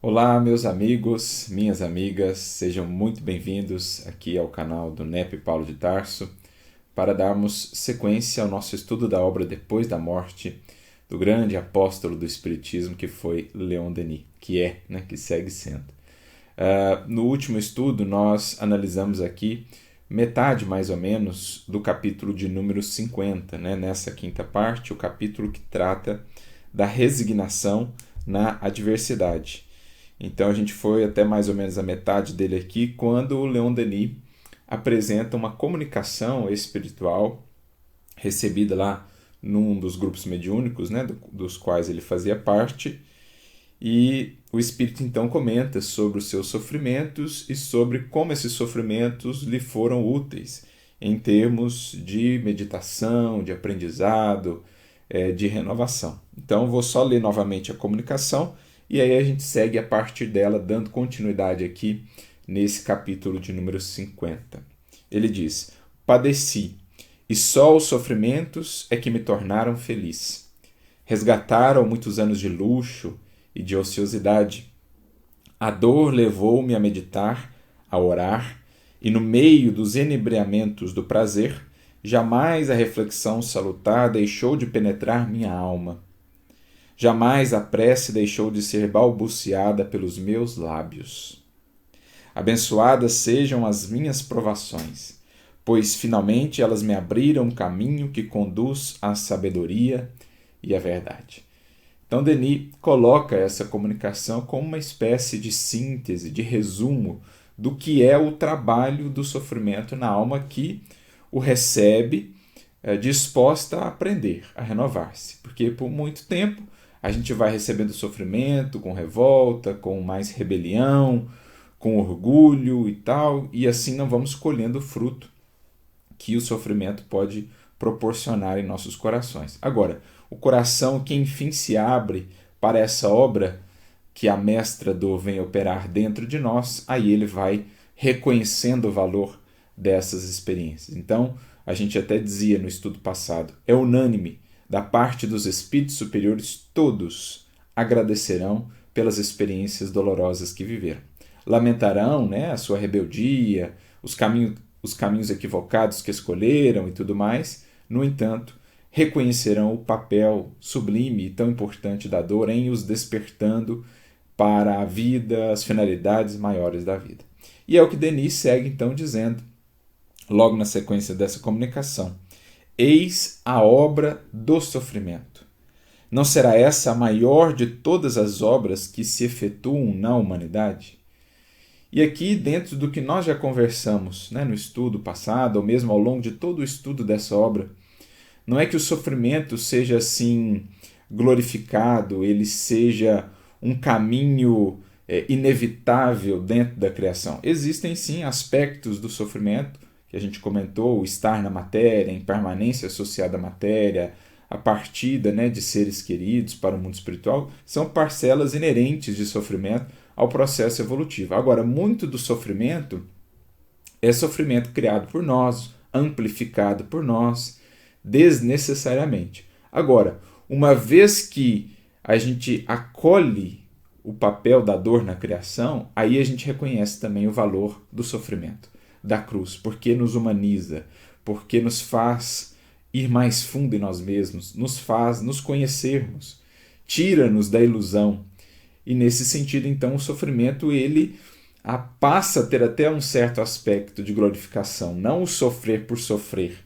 Olá, meus amigos, minhas amigas, sejam muito bem-vindos aqui ao canal do NEP Paulo de Tarso para darmos sequência ao nosso estudo da obra Depois da Morte do grande apóstolo do Espiritismo que foi Leon Denis, que segue sendo. No último estudo, nós analisamos aqui metade, mais ou menos, do capítulo de número 50, nessa quinta parte, o capítulo que trata da resignação na adversidade. Então a gente foi até mais ou menos a metade dele aqui, quando o Leon Denis apresenta uma comunicação espiritual recebida lá num dos grupos mediúnicos, dos quais ele fazia parte, e o espírito então comenta sobre os seus sofrimentos e sobre como esses sofrimentos lhe foram úteis em termos de meditação, de aprendizado, de renovação. Então vou só ler novamente a comunicação e aí a gente segue a partir dela, dando continuidade aqui nesse capítulo de número 50. Ele diz: Padeci, e só os sofrimentos é que me tornaram feliz. Resgataram muitos anos de luxo e de ociosidade. A dor levou-me a meditar, a orar, e no meio dos enebriamentos do prazer, jamais a reflexão salutar deixou de penetrar minha alma. Jamais a prece deixou de ser balbuciada pelos meus lábios. Abençoadas sejam as minhas provações, pois finalmente elas me abriram um caminho que conduz à sabedoria e à verdade. Então, Denis coloca essa comunicação como uma espécie de síntese, de resumo do que é o trabalho do sofrimento na alma que o recebe disposta a aprender, a renovar-se. Porque por muito tempo a gente vai recebendo sofrimento com revolta, com mais rebelião, com orgulho e tal, e assim não vamos colhendo o fruto que o sofrimento pode proporcionar em nossos corações. Agora, o coração que enfim se abre para essa obra que a mestra dor vem operar dentro de nós, aí ele vai reconhecendo o valor dessas experiências. Então, a gente até dizia no estudo passado, é unânime, da parte dos espíritos superiores, todos agradecerão pelas experiências dolorosas que viveram. Lamentarão a sua rebeldia, os caminhos equivocados que escolheram e tudo mais. No entanto, reconhecerão o papel sublime e tão importante da dor em os despertando para a vida, as finalidades maiores da vida. E é o que Denis segue então dizendo, logo na sequência dessa comunicação. Eis a obra do sofrimento. Não será essa a maior de todas as obras que se efetuam na humanidade? E aqui, dentro do que nós já conversamos no estudo passado, ou mesmo ao longo de todo o estudo dessa obra, não é que o sofrimento seja assim glorificado, ele seja um caminho inevitável dentro da criação. Existem sim aspectos do sofrimento que a gente comentou, o estar na matéria, a impermanência associada à matéria, a partida de seres queridos para o mundo espiritual, são parcelas inerentes de sofrimento ao processo evolutivo. Agora, muito do sofrimento é sofrimento criado por nós, amplificado por nós, desnecessariamente. Agora, uma vez que a gente acolhe o papel da dor na criação, aí a gente reconhece também o valor do sofrimento, da cruz, porque nos humaniza, porque nos faz ir mais fundo em nós mesmos, nos faz nos conhecermos, tira-nos da ilusão. E nesse sentido, então, o sofrimento ele passa a ter até um certo aspecto de glorificação, não o sofrer por sofrer,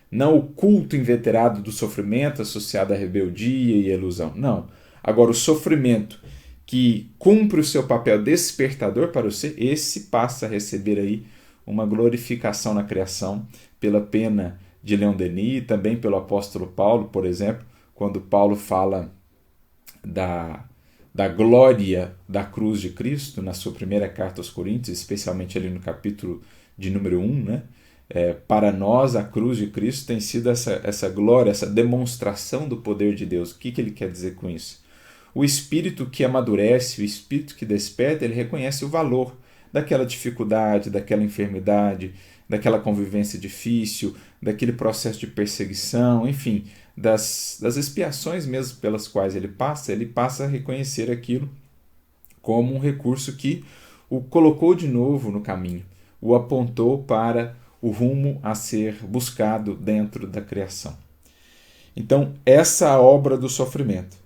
não o culto inveterado do sofrimento associado à rebeldia e à ilusão, não. Agora, o sofrimento que cumpre o seu papel despertador para o ser, esse passa a receber aí uma glorificação na criação pela pena de Leon Denis e também pelo apóstolo Paulo, por exemplo, quando Paulo fala da glória da cruz de Cristo na sua primeira carta aos Coríntios, especialmente ali no capítulo de número 1, para nós a cruz de Cristo tem sido essa glória, essa demonstração do poder de Deus. O que ele quer dizer com isso? O espírito que amadurece, o espírito que desperta, ele reconhece o valor daquela dificuldade, daquela enfermidade, daquela convivência difícil, daquele processo de perseguição, enfim, das expiações mesmo pelas quais ele passa a reconhecer aquilo como um recurso que o colocou de novo no caminho, o apontou para o rumo a ser buscado dentro da criação. Então, essa é a obra do sofrimento.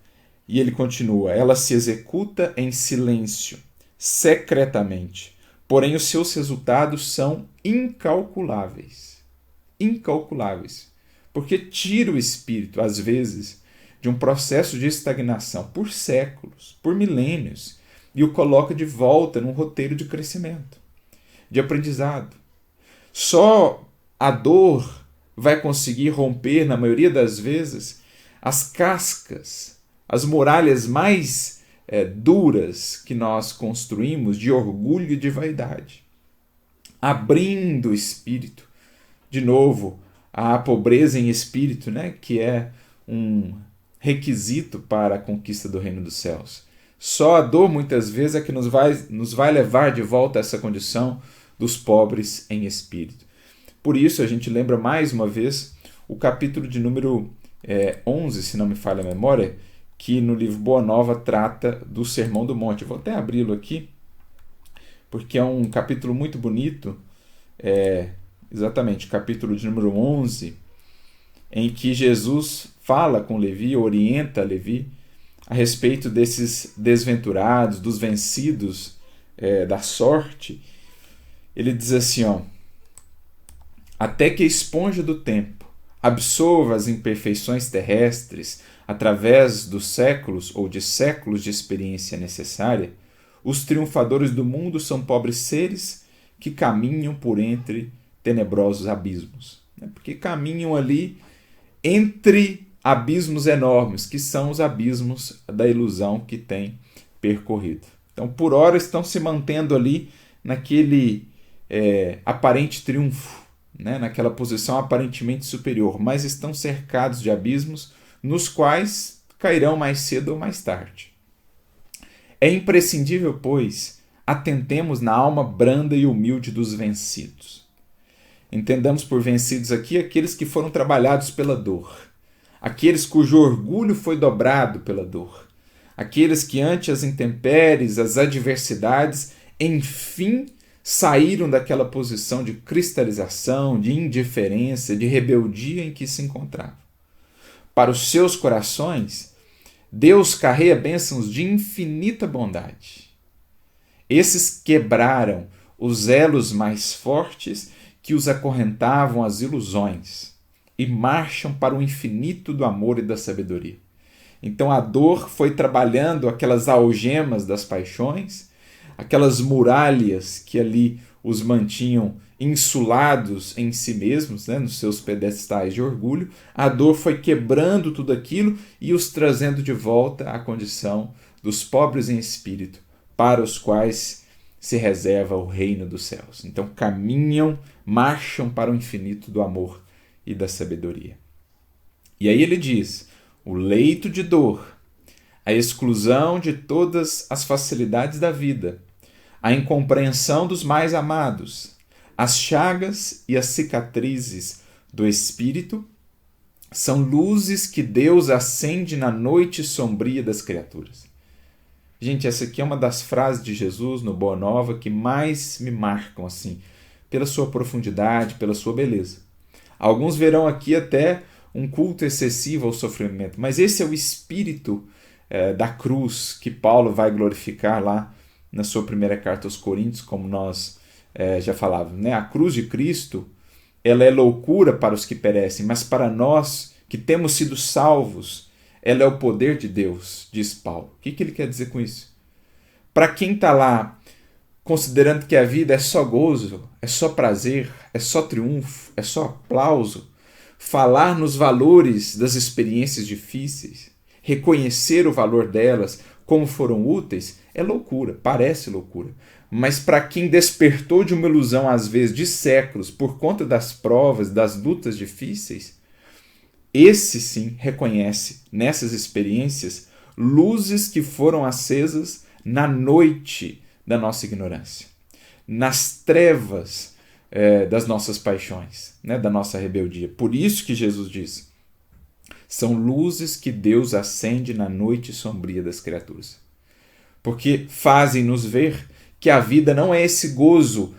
E ele continua, ela se executa em silêncio, secretamente, porém os seus resultados são incalculáveis. Incalculáveis. Porque tira o espírito, às vezes, de um processo de estagnação por séculos, por milênios, e o coloca de volta num roteiro de crescimento, de aprendizado. Só a dor vai conseguir romper, na maioria das vezes, as cascas, as muralhas mais duras que nós construímos de orgulho e de vaidade, abrindo o espírito, de novo, à pobreza em espírito, né, que é um requisito para a conquista do reino dos céus. Só a dor, muitas vezes, é que nos vai levar de volta a essa condição dos pobres em espírito. Por isso, a gente lembra mais uma vez o capítulo de número 11, se não me falha a memória, que no livro Boa Nova trata do Sermão do Monte. Vou até abri-lo aqui, porque é um capítulo muito bonito, exatamente, capítulo de número 11, em que Jesus fala com Levi, orienta Levi, a respeito desses desventurados, dos vencidos da sorte. Ele diz assim, até que a esponja do tempo absorva as imperfeições terrestres através dos séculos ou de séculos de experiência necessária, os triunfadores do mundo são pobres seres que caminham por entre tenebrosos abismos. Porque caminham ali entre abismos enormes, que são os abismos da ilusão que têm percorrido. Então, por hora, estão se mantendo ali naquele aparente triunfo, né? Naquela posição aparentemente superior, mas estão cercados de abismos nos quais cairão mais cedo ou mais tarde. É imprescindível, pois, atentemos na alma branda e humilde dos vencidos. Entendamos por vencidos aqui aqueles que foram trabalhados pela dor, aqueles cujo orgulho foi dobrado pela dor, aqueles que ante as intempéries, as adversidades, enfim saíram daquela posição de cristalização, de indiferença, de rebeldia em que se encontravam. Para os seus corações, Deus carrega bênçãos de infinita bondade. Esses quebraram os elos mais fortes que os acorrentavam às ilusões e marcham para o infinito do amor e da sabedoria. Então a dor foi trabalhando aquelas algemas das paixões, aquelas muralhas que ali os mantinham insulados em si mesmos, né, nos seus pedestais de orgulho. A dor foi quebrando tudo aquilo e os trazendo de volta à condição dos pobres em espírito, para os quais se reserva o reino dos céus. Então caminham, marcham para o infinito do amor e da sabedoria. E aí ele diz, o leito de dor, a exclusão de todas as facilidades da vida, a incompreensão dos mais amados, as chagas e as cicatrizes do espírito são luzes que Deus acende na noite sombria das criaturas. Gente, essa aqui é uma das frases de Jesus no Boa Nova que mais me marcam, assim, pela sua profundidade, pela sua beleza. Alguns verão aqui até um culto excessivo ao sofrimento, mas esse é o espírito da cruz que Paulo vai glorificar lá na sua primeira carta aos Coríntios, como nós já falávamos, né? A cruz de Cristo, ela é loucura para os que perecem, mas para nós que temos sido salvos, ela é o poder de Deus, diz Paulo. O que ele quer dizer com isso? Para quem está lá considerando que a vida é só gozo, é só prazer, é só triunfo, é só aplauso, falar nos valores das experiências difíceis, reconhecer o valor delas, como foram úteis, é loucura, parece loucura. Mas para quem despertou de uma ilusão, às vezes de séculos, por conta das provas, das lutas difíceis, esse sim reconhece nessas experiências luzes que foram acesas na noite da nossa ignorância, nas trevas das nossas paixões, né, da nossa rebeldia. Por isso que Jesus diz, são luzes que Deus acende na noite sombria das criaturas. porque fazem-nos ver que a vida não é esse gozo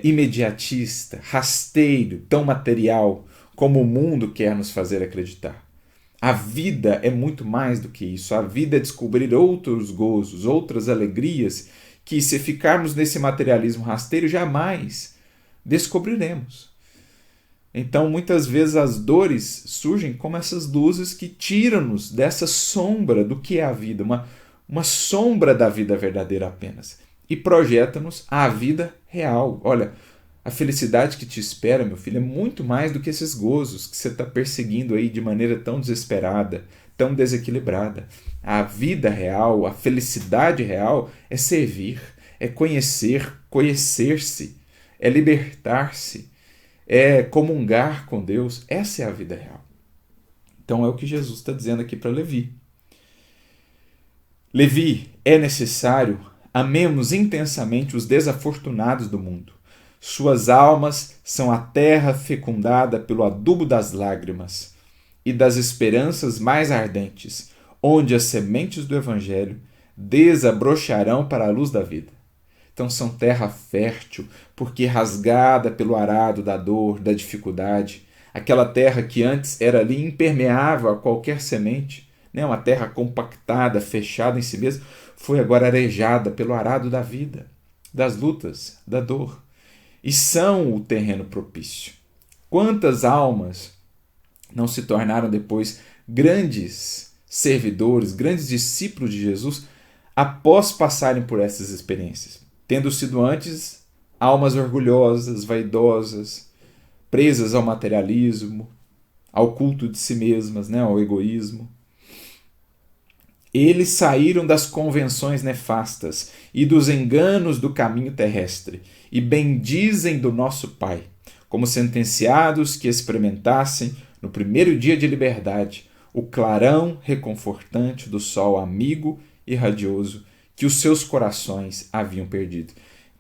imediatista, rasteiro, tão material como o mundo quer nos fazer acreditar. A vida é muito mais do que isso. A vida é descobrir outros gozos, outras alegrias que, se ficarmos nesse materialismo rasteiro, jamais descobriremos. Então, muitas vezes as dores surgem como essas luzes que tiram-nos dessa sombra do que é a vida, uma sombra da vida verdadeira apenas, e projeta-nos a vida real. Olha, a felicidade que te espera, meu filho, é muito mais do que esses gozos que você está perseguindo aí de maneira tão desesperada, tão desequilibrada. A vida real, a felicidade real é servir, é conhecer, conhecer-se, é libertar-se, é comungar com Deus. Essa é a vida real. Então é o que Jesus está dizendo aqui para Levi. Levi, é necessário amemos intensamente os desafortunados do mundo. Suas almas são a terra fecundada pelo adubo das lágrimas e das esperanças mais ardentes, onde as sementes do Evangelho desabrocharão para a luz da vida. Então são terra fértil, porque rasgada pelo arado da dor, da dificuldade, aquela terra que antes era ali impermeável a qualquer semente, né? Uma terra compactada, fechada em si mesma, foi agora arejada pelo arado da vida, das lutas, da dor. E são o terreno propício. Quantas almas não se tornaram depois grandes servidores, grandes discípulos de Jesus, após passarem por essas experiências, tendo sido antes almas orgulhosas, vaidosas, presas ao materialismo, ao culto de si mesmas, né, ao egoísmo. Eles saíram das convenções nefastas e dos enganos do caminho terrestre e bendizem do nosso Pai, como sentenciados que experimentassem, no primeiro dia de liberdade, o clarão reconfortante do sol amigo e radioso que os seus corações haviam perdido.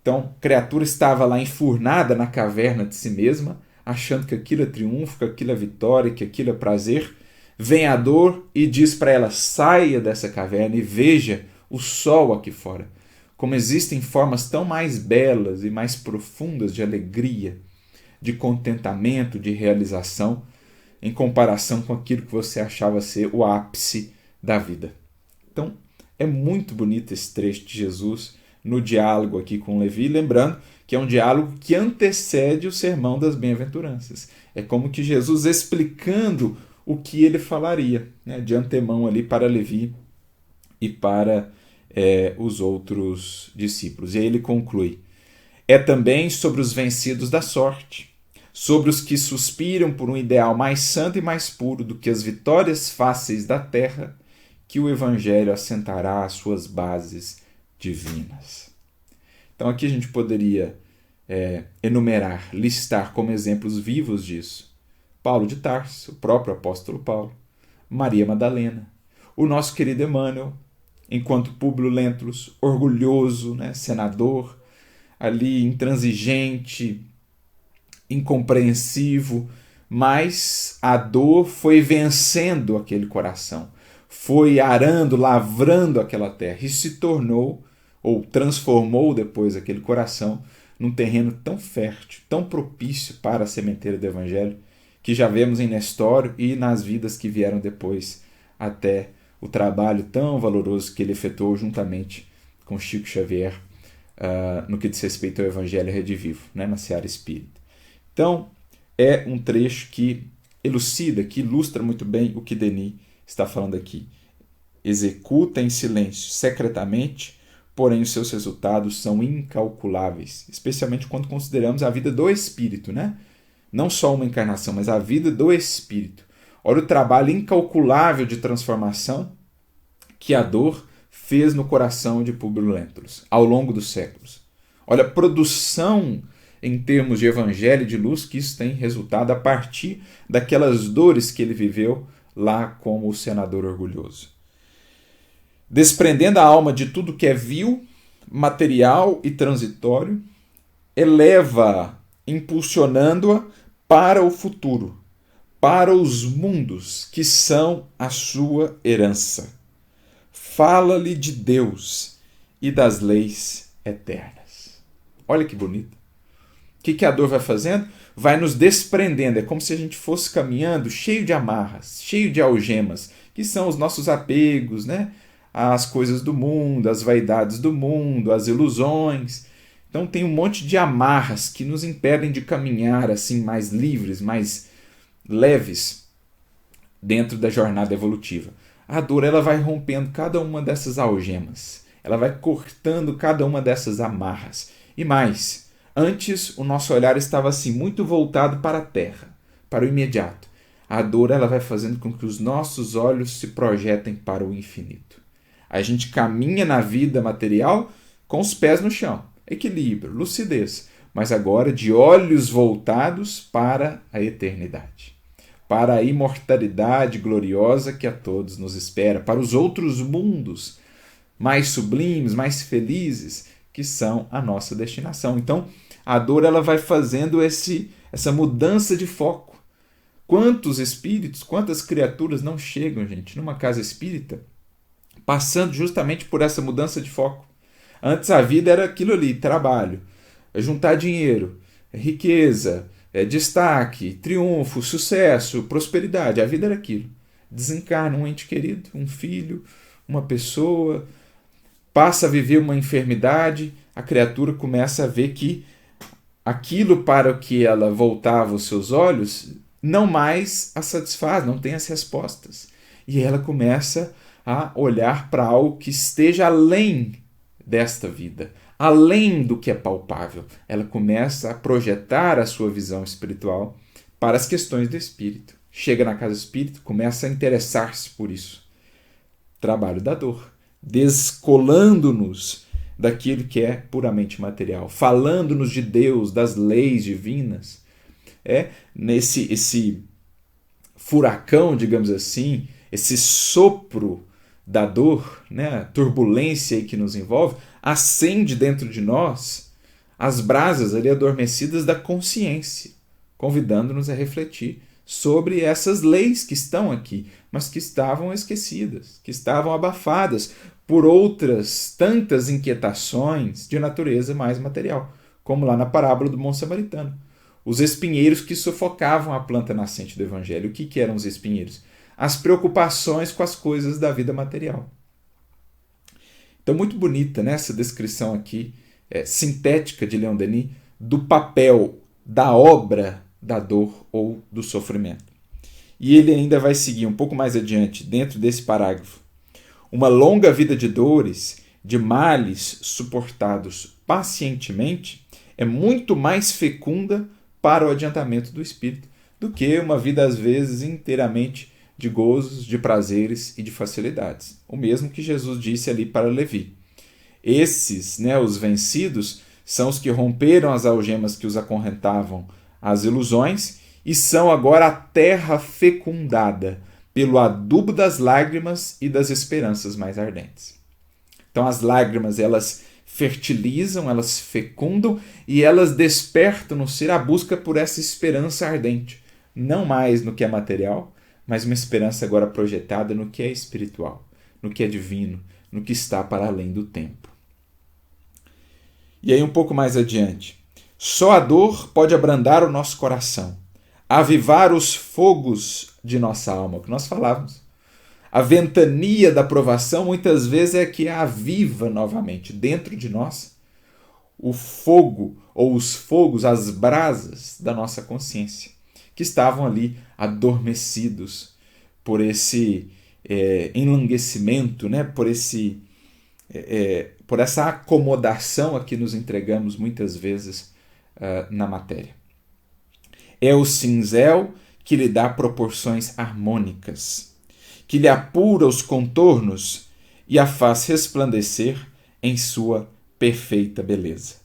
Então, a criatura estava lá enfurnada na caverna de si mesma, achando que aquilo é triunfo, que aquilo é vitória, que aquilo é prazer. Vem a dor e diz para ela: saia dessa caverna e veja o sol aqui fora. Como existem formas tão mais belas e mais profundas de alegria, de contentamento, de realização, em comparação com aquilo que você achava ser o ápice da vida. Então, é muito bonito esse trecho de Jesus no diálogo aqui com Levi, lembrando que é um diálogo que antecede o sermão das bem-aventuranças. É como que Jesus explicando o que ele falaria, né, de antemão ali para Levi e para os outros discípulos. E aí ele conclui: é também sobre os vencidos da sorte, sobre os que suspiram por um ideal mais santo e mais puro do que as vitórias fáceis da terra, que o Evangelho assentará as suas bases divinas. Então aqui a gente poderia enumerar, listar como exemplos vivos disso Paulo de Tarso, o próprio apóstolo Paulo, Maria Madalena, o nosso querido Emmanuel, enquanto Públio Lentulus, orgulhoso, né, senador, ali intransigente, incompreensivo, mas a dor foi vencendo aquele coração, foi arando, lavrando aquela terra e se tornou, ou transformou depois aquele coração num terreno tão fértil, tão propício para a sementeira do Evangelho, que já vemos em Nestório e nas vidas que vieram depois, até o trabalho tão valoroso que ele efetuou juntamente com Chico Xavier, no que diz respeito ao Evangelho Redivivo, né, na seara espírita. Então, é um trecho que elucida, que ilustra muito bem o que Denis está falando aqui. Executa em silêncio, secretamente, porém os seus resultados são incalculáveis, especialmente quando consideramos a vida do Espírito, né? Não só uma encarnação, mas a vida do Espírito. Olha o trabalho incalculável de transformação que a dor fez no coração de Públio Lentulus ao longo dos séculos. Olha a produção em termos de evangelho e de luz que isso tem resultado a partir daquelas dores que ele viveu lá como o senador orgulhoso. Desprendendo a alma de tudo que é vil, material e transitório, eleva-a, impulsionando-a para o futuro, para os mundos que são a sua herança. Fala-lhe de Deus e das leis eternas. Olha que bonito. O que a dor vai fazendo? Vai nos desprendendo. É como se a gente fosse caminhando cheio de amarras, cheio de algemas, que são os nossos apegos, né? As coisas do mundo, as vaidades do mundo, as ilusões. Então tem um monte de amarras que nos impedem de caminhar assim mais livres, mais leves dentro da jornada evolutiva. A dor ela vai rompendo cada uma dessas algemas. Ela vai cortando cada uma dessas amarras. E mais, antes o nosso olhar estava assim muito voltado para a terra, para o imediato. A dor ela vai fazendo com que os nossos olhos se projetem para o infinito. A gente caminha na vida material com os pés no chão, equilíbrio, lucidez, mas agora de olhos voltados para a eternidade, para a imortalidade gloriosa que a todos nos espera, para os outros mundos mais sublimes, mais felizes, que são a nossa destinação. Então, a dor ela vai fazendo essa mudança de foco. Quantos espíritos, quantas criaturas não chegam, gente, numa casa espírita, passando justamente por essa mudança de foco. Antes a vida era aquilo ali, trabalho, juntar dinheiro, riqueza, destaque, triunfo, sucesso, prosperidade. A vida era aquilo. Desencarna um ente querido, um filho, uma pessoa, passa a viver uma enfermidade, a criatura começa a ver que aquilo para o que ela voltava os seus olhos não mais a satisfaz, não tem as respostas. E ela começa a olhar para algo que esteja além desta vida, além do que é palpável. Ela começa a projetar a sua visão espiritual para as questões do espírito. Chega na casa espírita, começa a interessar-se por isso. Trabalho da dor, descolando-nos daquilo que é puramente material, falando-nos de Deus, das leis divinas. Esse furacão, digamos assim, esse sopro da dor, né, a turbulência aí que nos envolve, acende dentro de nós as brasas ali adormecidas da consciência, convidando-nos a refletir sobre essas leis que estão aqui, mas que estavam esquecidas, que estavam abafadas por outras tantas inquietações de natureza mais material, como lá na parábola do bom samaritano. Os espinheiros que sufocavam a planta nascente do Evangelho. O que eram os espinheiros? As preocupações com as coisas da vida material. Então, muito bonita, né, essa descrição aqui, sintética de Leon Denis, do papel da obra da dor ou do sofrimento. E ele ainda vai seguir um pouco mais adiante, dentro desse parágrafo. Uma longa vida de dores, de males suportados pacientemente, é muito mais fecunda para o adiantamento do espírito do que uma vida, às vezes, inteiramente de gozos, de prazeres e de facilidades. O mesmo que Jesus disse ali para Levi. Esses, né, os vencidos, são os que romperam as algemas que os acorrentavam às ilusões e são agora a terra fecundada pelo adubo das lágrimas e das esperanças mais ardentes. Então as lágrimas, elas fertilizam, elas fecundam e elas despertam no ser a busca por essa esperança ardente. Não mais no que é material, mas uma esperança agora projetada no que é espiritual, no que é divino, no que está para além do tempo. E aí um pouco mais adiante. Só a dor pode abrandar o nosso coração, avivar os fogos de nossa alma, o que nós falávamos. A ventania da provação muitas vezes é que aviva novamente dentro de nós o fogo ou os fogos, as brasas da nossa consciência, que estavam ali adormecidos por esse enlanguecimento, né? por essa acomodação a que nos entregamos muitas vezes na matéria. É o cinzel que lhe dá proporções harmônicas, que lhe apura os contornos e a faz resplandecer em sua perfeita beleza.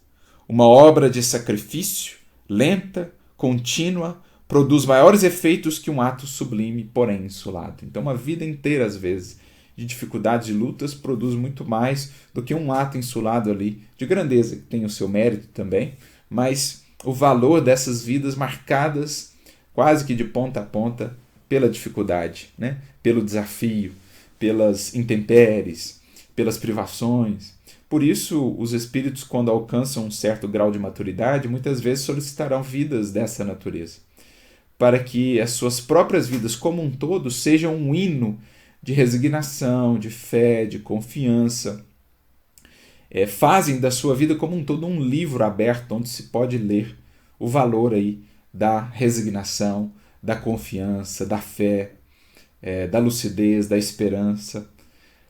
Uma obra de sacrifício, lenta, contínua, produz maiores efeitos que um ato sublime, porém insulado. Então, uma vida inteira, às vezes, de dificuldades e lutas, produz muito mais do que um ato insulado ali, de grandeza, que tem o seu mérito também, mas o valor dessas vidas marcadas quase que de ponta a ponta pela dificuldade, né? Pelo desafio, pelas intempéries, pelas privações, Por isso, os espíritos, quando alcançam um certo grau de maturidade, muitas vezes solicitarão vidas dessa natureza, para que as suas próprias vidas como um todo sejam um hino de resignação, de fé, de confiança. Fazem da sua vida como um todo um livro aberto onde se pode ler o valor aí da resignação, da confiança, da fé, da lucidez, da esperança,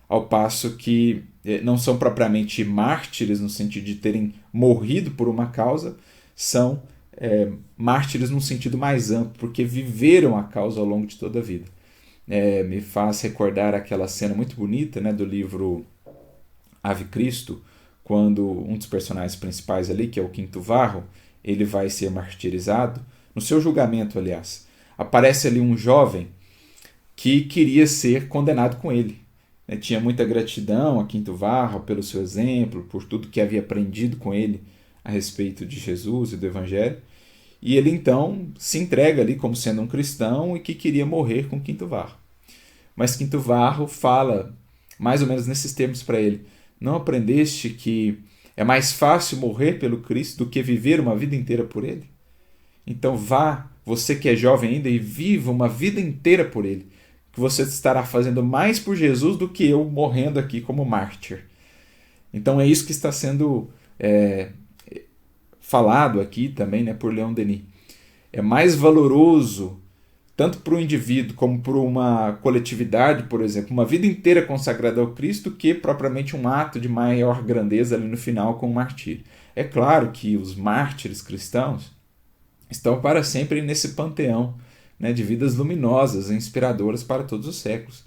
ao passo que não são propriamente mártires no sentido de terem morrido por uma causa, são mártires num sentido mais amplo, porque viveram a causa ao longo de toda a vida. Me faz recordar aquela cena muito bonita, né, do livro Ave Cristo, quando um dos personagens principais ali, que é o Quinto Varro, ele vai ser martirizado. No seu julgamento, aliás, aparece ali um jovem que queria ser condenado com ele. Tinha muita gratidão a Quinto Varro pelo seu exemplo, por tudo que havia aprendido com ele a respeito de Jesus e do Evangelho. E ele então se entrega ali como sendo um cristão e que queria morrer com Quinto Varro. Mas Quinto Varro fala mais ou menos nesses termos para ele: não aprendeste que é mais fácil morrer pelo Cristo do que viver uma vida inteira por Ele? Então vá, você que é jovem ainda, e viva uma vida inteira por Ele, que você estará fazendo mais por Jesus do que eu morrendo aqui como mártir. Então é isso que está sendo falado aqui também, né, por Leon Denis. É mais valoroso, tanto para o indivíduo como para uma coletividade, por exemplo, uma vida inteira consagrada ao Cristo, que propriamente um ato de maior grandeza ali no final com o martírio. É claro que os mártires cristãos estão para sempre nesse panteão, né, de vidas luminosas e inspiradoras para todos os séculos.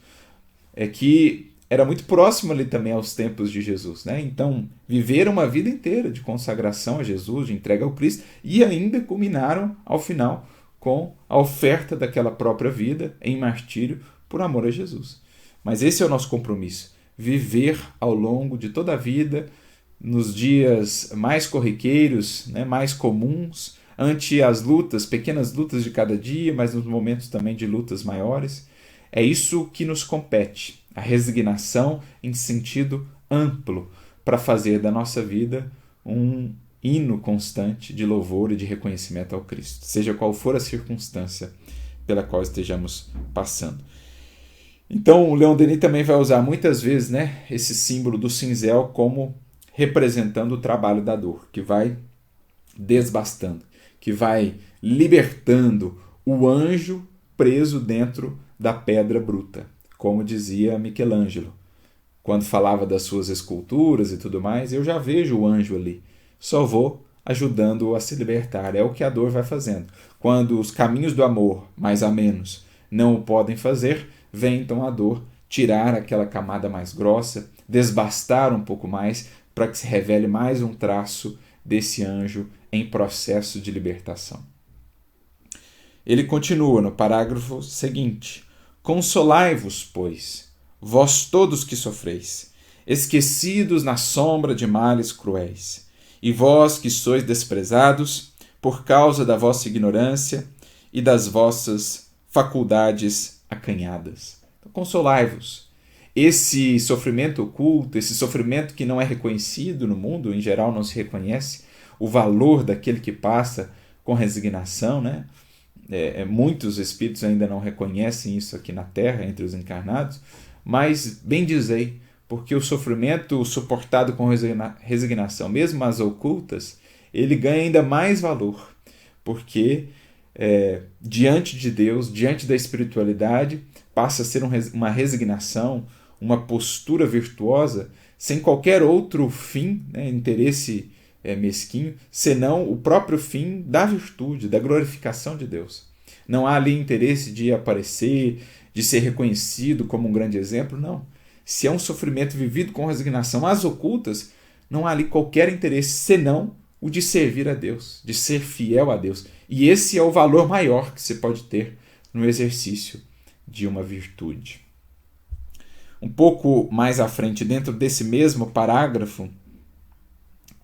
É que era muito próximo ali também aos tempos de Jesus, né? Então, viveram uma vida inteira de consagração a Jesus, de entrega ao Cristo, e ainda culminaram ao final com a oferta daquela própria vida em martírio por amor a Jesus. Mas esse é o nosso compromisso: viver ao longo de toda a vida, nos dias mais corriqueiros, né, mais comuns, ante as lutas, pequenas lutas de cada dia, mas nos momentos também de lutas maiores. É isso que nos compete, a resignação em sentido amplo, para fazer da nossa vida um hino constante de louvor e de reconhecimento ao Cristo, seja qual for a circunstância pela qual estejamos passando. Então, o Leon Denis também vai usar muitas vezes, né, esse símbolo do cinzel como representando o trabalho da dor, que vai desbastando, que vai libertando o anjo preso dentro da pedra bruta, como dizia Michelangelo. Quando falava das suas esculturas e tudo mais, eu já vejo o anjo ali, só vou ajudando-o a se libertar. É o que a dor vai fazendo. Quando os caminhos do amor, mais a menos, não o podem fazer, vem então a dor tirar aquela camada mais grossa, desbastar um pouco mais, para que se revele mais um traço desse anjo em processo de libertação. Ele continua no parágrafo seguinte: consolai-vos, pois, vós todos que sofreis, esquecidos na sombra de males cruéis, e vós que sois desprezados por causa da vossa ignorância e das vossas faculdades acanhadas. Então, consolai-vos. Esse sofrimento oculto, esse sofrimento que não é reconhecido no mundo, em geral não se reconhece o valor daquele que passa com resignação, né? Muitos espíritos ainda não reconhecem isso aqui na Terra, entre os encarnados, mas bem dizei, porque o sofrimento suportado com resignação, mesmo as ocultas, ele ganha ainda mais valor, porque diante de Deus, diante da espiritualidade, passa a ser uma resignação, uma postura virtuosa, sem qualquer outro fim, né, interesse mesquinho, senão o próprio fim da virtude, da glorificação de Deus. Não há ali interesse de aparecer, de ser reconhecido como um grande exemplo, não. Se é um sofrimento vivido com resignação às ocultas, não há ali qualquer interesse senão o de servir a Deus, de ser fiel a Deus. E esse é o valor maior que se pode ter no exercício de uma virtude. Um pouco mais à frente, dentro desse mesmo parágrafo,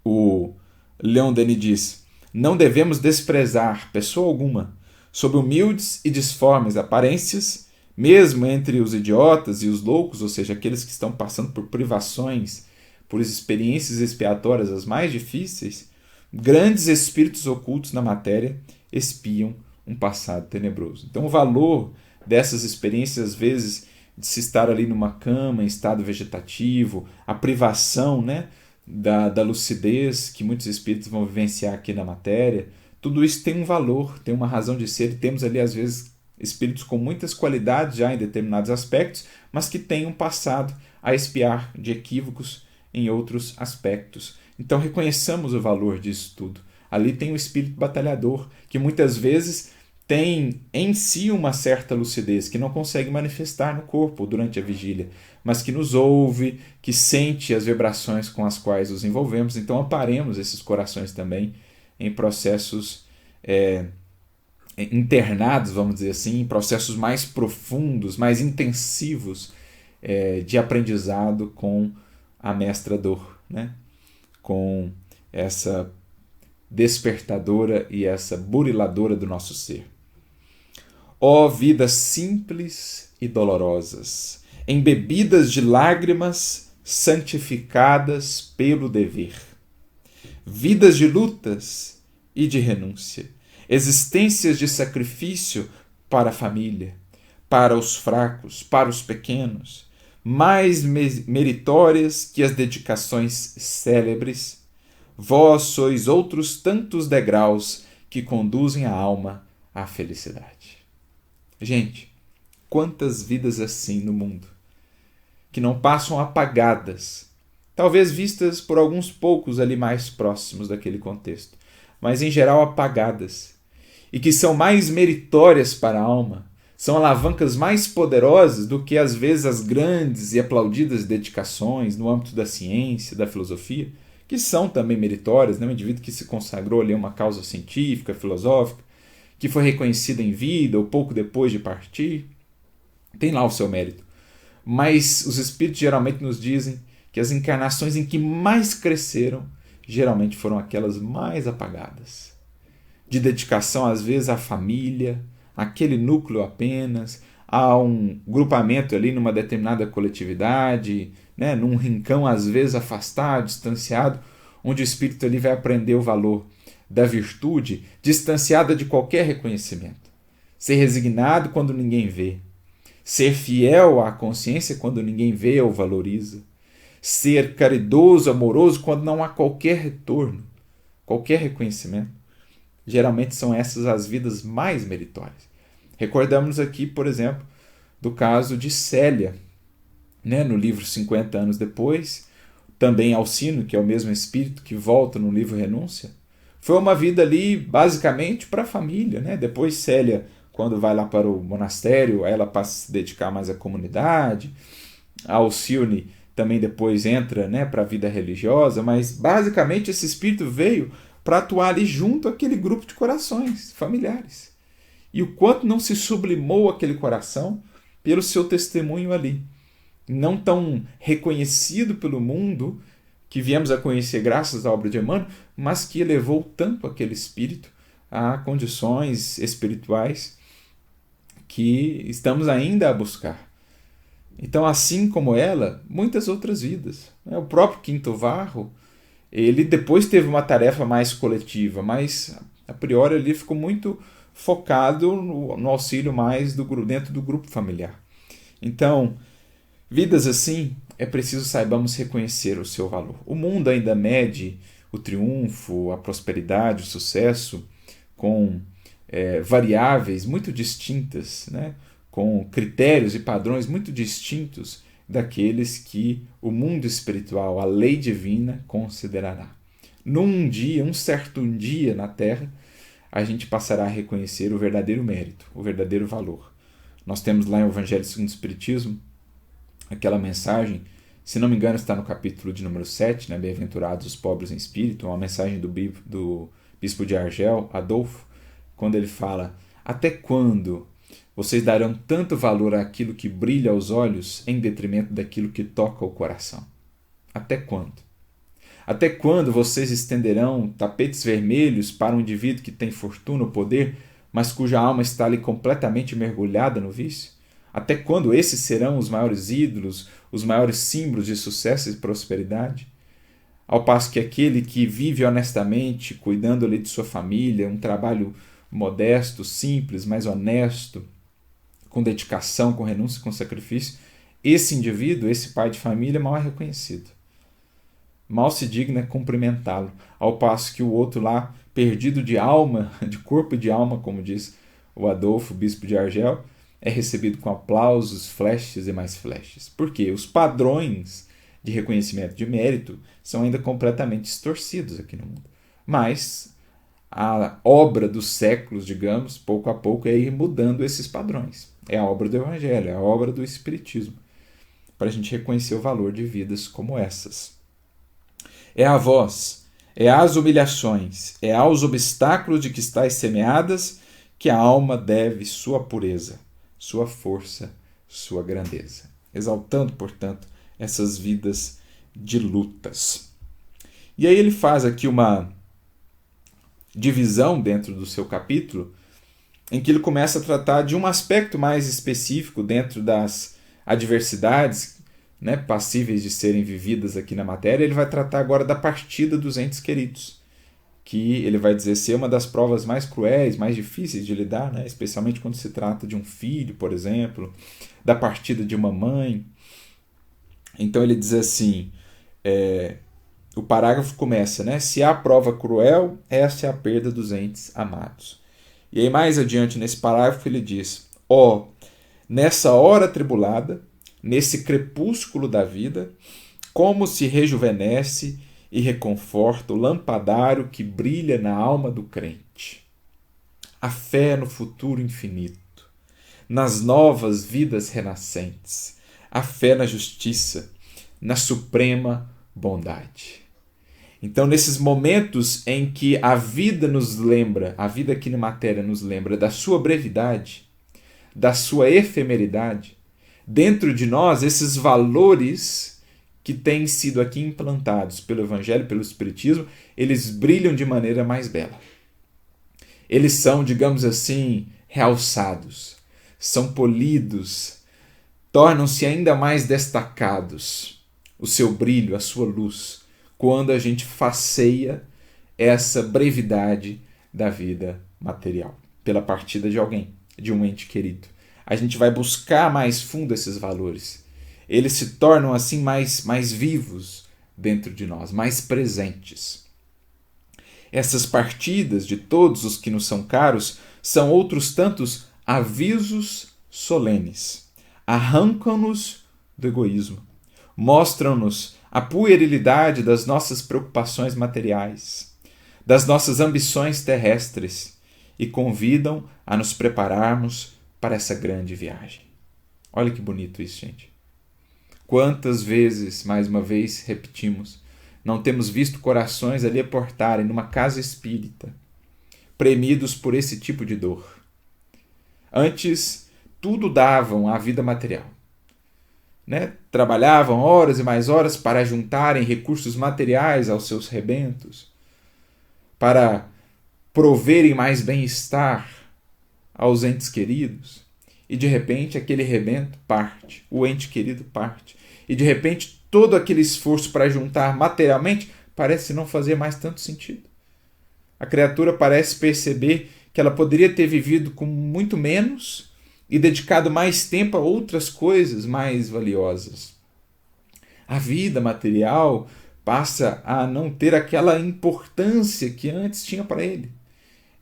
o Leon Denis diz: não devemos desprezar pessoa alguma, sob humildes e disformes aparências, mesmo entre os idiotas e os loucos, ou seja, aqueles que estão passando por privações por experiências expiatórias as mais difíceis, grandes espíritos ocultos na matéria espiam um passado tenebroso. Então o valor dessas experiências, às vezes, de se estar ali numa cama, em estado vegetativo, a privação, né, da lucidez que muitos espíritos vão vivenciar aqui na matéria, tudo isso tem um valor, tem uma razão de ser, e temos ali, às vezes, espíritos com muitas qualidades já em determinados aspectos, mas que têm um passado a expiar de equívocos em outros aspectos. Então reconheçamos o valor disso tudo. Ali tem o espírito batalhador, que muitas vezes tem em si uma certa lucidez, que não consegue manifestar no corpo durante a vigília, mas que nos ouve, que sente as vibrações com as quais os envolvemos. Então amparemos esses corações também em processos internados, vamos dizer assim, em processos mais profundos, mais intensivos de aprendizado com a mestra dor, né? Com essa despertadora e essa buriladora do nosso ser. Ó vidas simples e dolorosas, embebidas de lágrimas, santificadas pelo dever. Vidas de lutas e de renúncia, existências de sacrifício para a família, para os fracos, para os pequenos, mais meritórias que as dedicações célebres. Vós sois outros tantos degraus que conduzem a alma à felicidade. Gente, quantas vidas assim no mundo, que não passam apagadas, talvez vistas por alguns poucos ali mais próximos daquele contexto, mas em geral apagadas, e que são mais meritórias para a alma, são alavancas mais poderosas do que às vezes as grandes e aplaudidas dedicações no âmbito da ciência, da filosofia, que são também meritórias, né? Um indivíduo que se consagrou ali a uma causa científica, filosófica, que foi reconhecida em vida ou pouco depois de partir, tem lá o seu mérito. Mas os espíritos geralmente nos dizem que as encarnações em que mais cresceram geralmente foram aquelas mais apagadas. De dedicação, às vezes, à família, àquele núcleo apenas, a um grupamento ali numa determinada coletividade, né, num rincão, às vezes, afastado, distanciado, onde o espírito ali vai aprender o valor da virtude, distanciada de qualquer reconhecimento. Ser resignado quando ninguém vê. Ser fiel à consciência quando ninguém vê ou valoriza. Ser caridoso, amoroso quando não há qualquer retorno, qualquer reconhecimento. Geralmente são essas as vidas mais meritórias. Recordamos aqui, por exemplo, do caso de Célia, né, no livro 50 anos depois, também Alcino, que é o mesmo espírito que volta no livro Renúncia. Foi uma vida ali basicamente para a família, né? Depois Célia, quando vai lá para o monastério, ela passa a se dedicar mais à comunidade. A Alcione também depois entra, né, para a vida religiosa, mas basicamente esse espírito veio para atuar ali junto àquele grupo de corações familiares. E o quanto não se sublimou aquele coração pelo seu testemunho ali. Não tão reconhecido pelo mundo, que viemos a conhecer graças à obra de Emmanuel, mas que elevou tanto aquele espírito a condições espirituais que estamos ainda a buscar. Então, assim como ela, muitas outras vidas. O próprio Quinto Varro, ele depois teve uma tarefa mais coletiva, mas a priori ele ficou muito focado no auxílio mais dentro do grupo familiar. Então, vidas assim, é preciso saibamos reconhecer o seu valor. O mundo ainda mede o triunfo, a prosperidade, o sucesso com variáveis muito distintas, né? Com critérios e padrões muito distintos daqueles que o mundo espiritual, a lei divina, considerará. Um certo dia na Terra, a gente passará a reconhecer o verdadeiro mérito, o verdadeiro valor. Nós temos lá em Evangelho segundo o Espiritismo aquela mensagem, se não me engano está no capítulo de número 7, né, Bem-aventurados os pobres em espírito, uma mensagem do bispo de Argel, Adolfo, quando ele fala: até quando vocês darão tanto valor àquilo que brilha aos olhos em detrimento daquilo que toca o coração? Até quando? Até quando vocês estenderão tapetes vermelhos para um indivíduo que tem fortuna ou poder, mas cuja alma está ali completamente mergulhada no vício? Até quando esses serão os maiores ídolos, os maiores símbolos de sucesso e prosperidade? ao passo que aquele que vive honestamente, cuidando ali de sua família, um trabalho modesto, simples, mas honesto, com dedicação, com renúncia, com sacrifício, esse indivíduo, esse pai de família, mal é reconhecido. Mal se digna cumprimentá-lo, ao passo que o outro lá, perdido de alma, de corpo e de alma, como diz o Adolfo, bispo de Argel, é recebido com aplausos, flashes e mais flashes. Por quê? Os padrões de reconhecimento de mérito são ainda completamente distorcidos aqui no mundo. Mas a obra dos séculos, digamos, pouco a pouco, é ir mudando esses padrões. É a obra do Evangelho, é a obra do Espiritismo, para a gente reconhecer o valor de vidas como essas. É a vós, é às humilhações, é aos obstáculos de que estáis semeadas que a alma deve sua pureza, sua força, sua grandeza. Exaltando, portanto, essas vidas de lutas. E aí ele faz aqui uma divisão dentro do seu capítulo, em que ele começa a tratar de um aspecto mais específico dentro das adversidades, né, passíveis de serem vividas aqui na matéria. Ele vai tratar agora da partida dos entes queridos, que ele vai dizer ser uma das provas mais cruéis, mais difíceis de lidar, né, especialmente quando se trata de um filho, por exemplo, da partida de uma mãe. Então ele diz assim, o parágrafo começa, né? Se há prova cruel, essa é a perda dos entes amados. E aí mais adiante nesse parágrafo ele diz, nessa hora atribulada, nesse crepúsculo da vida, como se rejuvenesce e reconforta o lampadário que brilha na alma do crente. A fé no futuro infinito, nas novas vidas renascentes, a fé na justiça, na suprema bondade. Então, nesses momentos em que a vida nos lembra, a vida aqui na matéria nos lembra da sua brevidade, da sua efemeridade, dentro de nós, esses valores que têm sido aqui implantados pelo Evangelho, pelo Espiritismo, eles brilham de maneira mais bela. Eles são, digamos assim, realçados, são polidos, tornam-se ainda mais destacados o seu brilho, a sua luz, quando a gente faceia essa brevidade da vida material, pela partida de alguém, de um ente querido. A gente vai buscar mais fundo esses valores. Eles se tornam assim mais vivos dentro de nós, mais presentes. Essas partidas de todos os que nos são caros são outros tantos avisos solenes. Arrancam-nos do egoísmo. Mostram-nos a puerilidade das nossas preocupações materiais, das nossas ambições terrestres e convidam a nos prepararmos para essa grande viagem. Olha que bonito isso, gente. Quantas vezes, mais uma vez, repetimos, não temos visto corações ali aportarem numa casa espírita, premidos por esse tipo de dor. Antes, tudo davam à vida material. Né? Trabalhavam horas e mais horas para juntarem recursos materiais aos seus rebentos, para proverem mais bem-estar aos entes queridos. E de repente aquele rebento parte, o ente querido parte. E de repente todo aquele esforço para juntar materialmente parece não fazer mais tanto sentido. A criatura parece perceber que ela poderia ter vivido com muito menos e dedicado mais tempo a outras coisas mais valiosas. A vida material passa a não ter aquela importância que antes tinha para ele.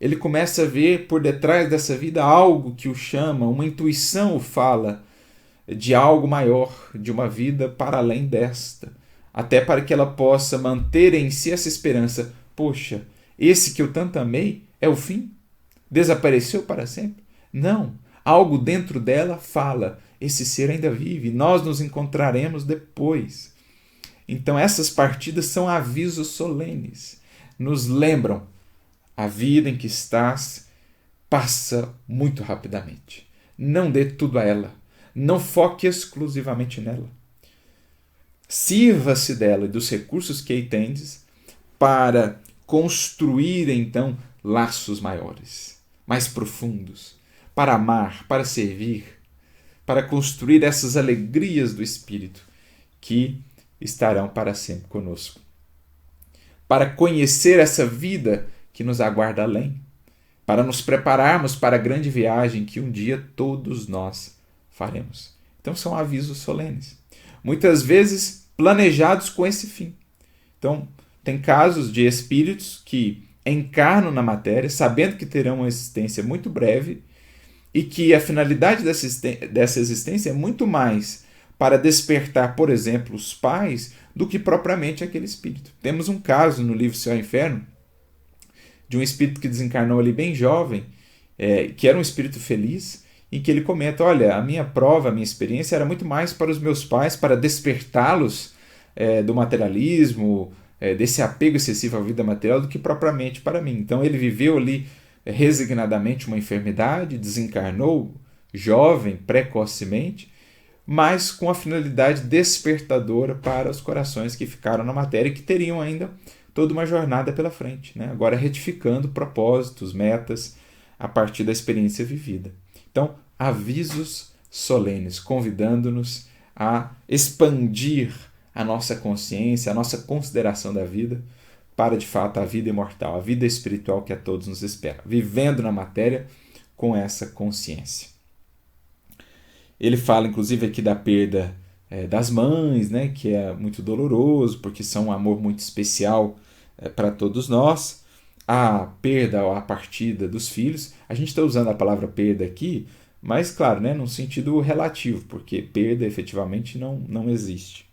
Ele começa a ver por detrás dessa vida algo que o chama, uma intuição o fala de algo maior, de uma vida para além desta, até para que ela possa manter em si essa esperança. Poxa, esse que eu tanto amei é o fim? Desapareceu para sempre? Não. Algo dentro dela fala, esse ser ainda vive, nós nos encontraremos depois. Então essas partidas são avisos solenes, nos lembram, a vida em que estás passa muito rapidamente. Não dê tudo a ela, não foque exclusivamente nela. Sirva-se dela e dos recursos que aí tendes para construir então laços maiores, mais profundos, para amar, para servir, para construir essas alegrias do Espírito que estarão para sempre conosco. para conhecer essa vida que nos aguarda além, para nos prepararmos para a grande viagem que um dia todos nós faremos. Então são avisos solenes, muitas vezes planejados com esse fim. Então, tem casos de espíritos que encarnam na matéria, sabendo que terão uma existência muito breve e que a finalidade dessa existência é muito mais para despertar, por exemplo, os pais, do que propriamente aquele espírito. Temos um caso no livro Céu e Inferno, de um espírito que desencarnou ali bem jovem, que era um espírito feliz, em que ele comenta, olha, a minha prova, a minha experiência era muito mais para os meus pais, para despertá-los do materialismo, desse apego excessivo à vida material, do que propriamente para mim. Então ele viveu ali resignadamente uma enfermidade, desencarnou jovem, precocemente, mas com a finalidade despertadora para os corações que ficaram na matéria e que teriam ainda toda uma jornada pela frente, né? Agora retificando propósitos, metas, a partir da experiência vivida. Então, avisos solenes, convidando-nos a expandir a nossa consciência, a nossa consideração da vida, para de fato a vida imortal, a vida espiritual que a todos nos espera, vivendo na matéria com essa consciência. Ele fala inclusive aqui da perda das mães, né, que é muito doloroso, porque são um amor muito especial para todos nós. A perda ou a partida dos filhos, a gente está usando a palavra perda aqui, mas claro, né, num sentido relativo, porque perda efetivamente não existe.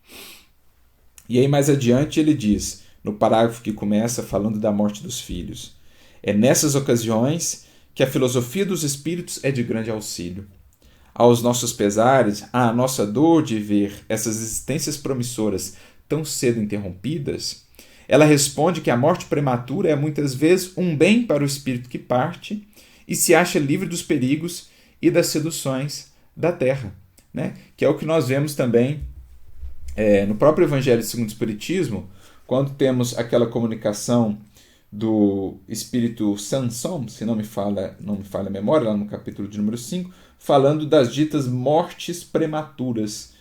E aí mais adiante ele diz, no parágrafo que começa falando da morte dos filhos, é nessas ocasiões que a filosofia dos espíritos é de grande auxílio. Aos nossos pesares, à nossa dor de ver essas existências promissoras tão cedo interrompidas, ela responde que a morte prematura é muitas vezes um bem para o espírito que parte e se acha livre dos perigos e das seduções da terra, né? Que é o que nós vemos também no próprio Evangelho segundo o Espiritismo, quando temos aquela comunicação do espírito Sanson, se não me falha a memória, lá no capítulo de número 5, falando das ditas mortes prematuras.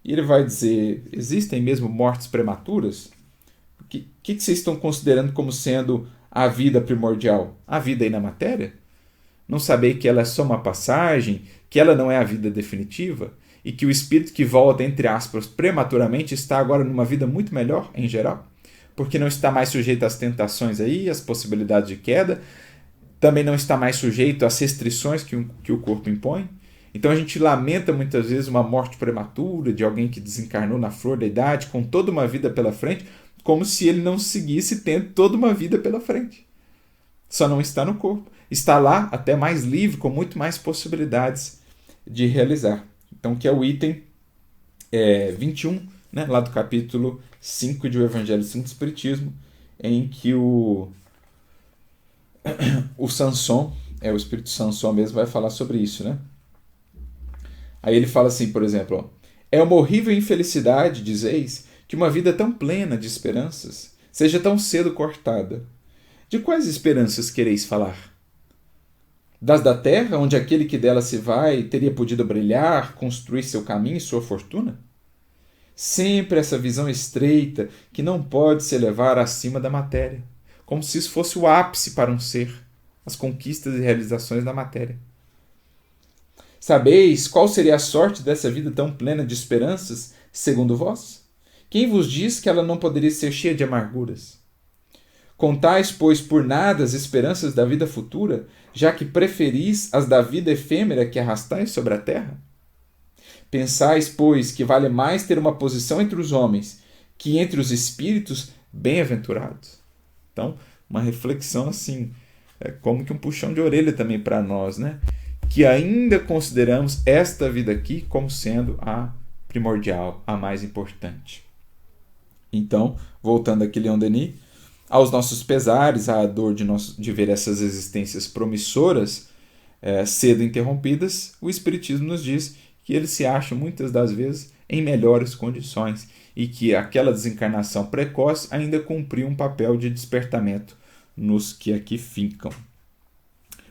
E ele vai dizer, existem mesmo mortes prematuras? O que vocês estão considerando como sendo a vida primordial? A vida aí na matéria? Não saber que ela é só uma passagem, que ela não é a vida definitiva? E que o espírito que volta, entre aspas, prematuramente, está agora numa vida muito melhor, em geral? Porque não está mais sujeito às tentações aí, às possibilidades de queda, também não está mais sujeito às restrições que o corpo impõe. Então a gente lamenta muitas vezes uma morte prematura de alguém que desencarnou na flor da idade, com toda uma vida pela frente, como se ele não seguisse tendo toda uma vida pela frente. Só não está no corpo. Está lá até mais livre, com muito mais possibilidades de realizar. Então que é o item 21, né, lá do capítulo 5 de O Evangelho segundo o Espiritismo, em que o Sanson, o espírito Sanson mesmo, vai falar sobre isso, né? Aí ele fala assim, por exemplo, é uma horrível infelicidade, dizeis, que uma vida tão plena de esperanças seja tão cedo cortada. De quais esperanças quereis falar? Das da terra, onde aquele que dela se vai teria podido brilhar, construir seu caminho e sua fortuna? Sempre essa visão estreita que não pode se elevar acima da matéria, como se isso fosse o ápice para um ser, as conquistas e realizações da matéria. Sabeis qual seria a sorte dessa vida tão plena de esperanças, segundo vós? Quem vos diz que ela não poderia ser cheia de amarguras? Contais, pois, por nada as esperanças da vida futura, já que preferis as da vida efêmera que arrastais sobre a terra? Pensais, pois, que vale mais ter uma posição entre os homens que entre os espíritos bem-aventurados? Então, uma reflexão assim, como que um puxão de orelha também para nós, né? Que ainda consideramos esta vida aqui como sendo a primordial, a mais importante. Então, voltando aqui, Leon Denis, aos nossos pesares, à dor de ver essas existências promissoras cedo interrompidas, o Espiritismo nos diz que eles se acham muitas das vezes em melhores condições e que aquela desencarnação precoce ainda cumpriu um papel de despertamento nos que aqui ficam.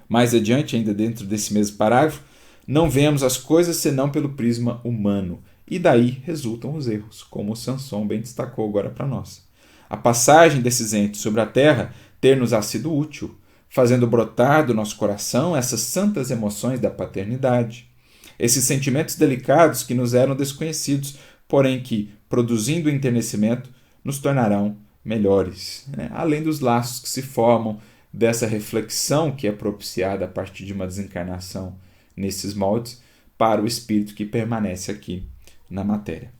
Mais adiante, ainda dentro desse mesmo parágrafo, não vemos as coisas senão pelo prisma humano, e daí resultam os erros, como o Sanson bem destacou agora para nós. a passagem desses entes sobre a terra ter-nos sido útil, fazendo brotar do nosso coração essas santas emoções da paternidade, esses sentimentos delicados que nos eram desconhecidos, porém que, produzindo o enternecimento, nos tornarão melhores, né? Além dos laços que se formam dessa reflexão que é propiciada a partir de uma desencarnação nesses moldes para o espírito que permanece aqui na matéria.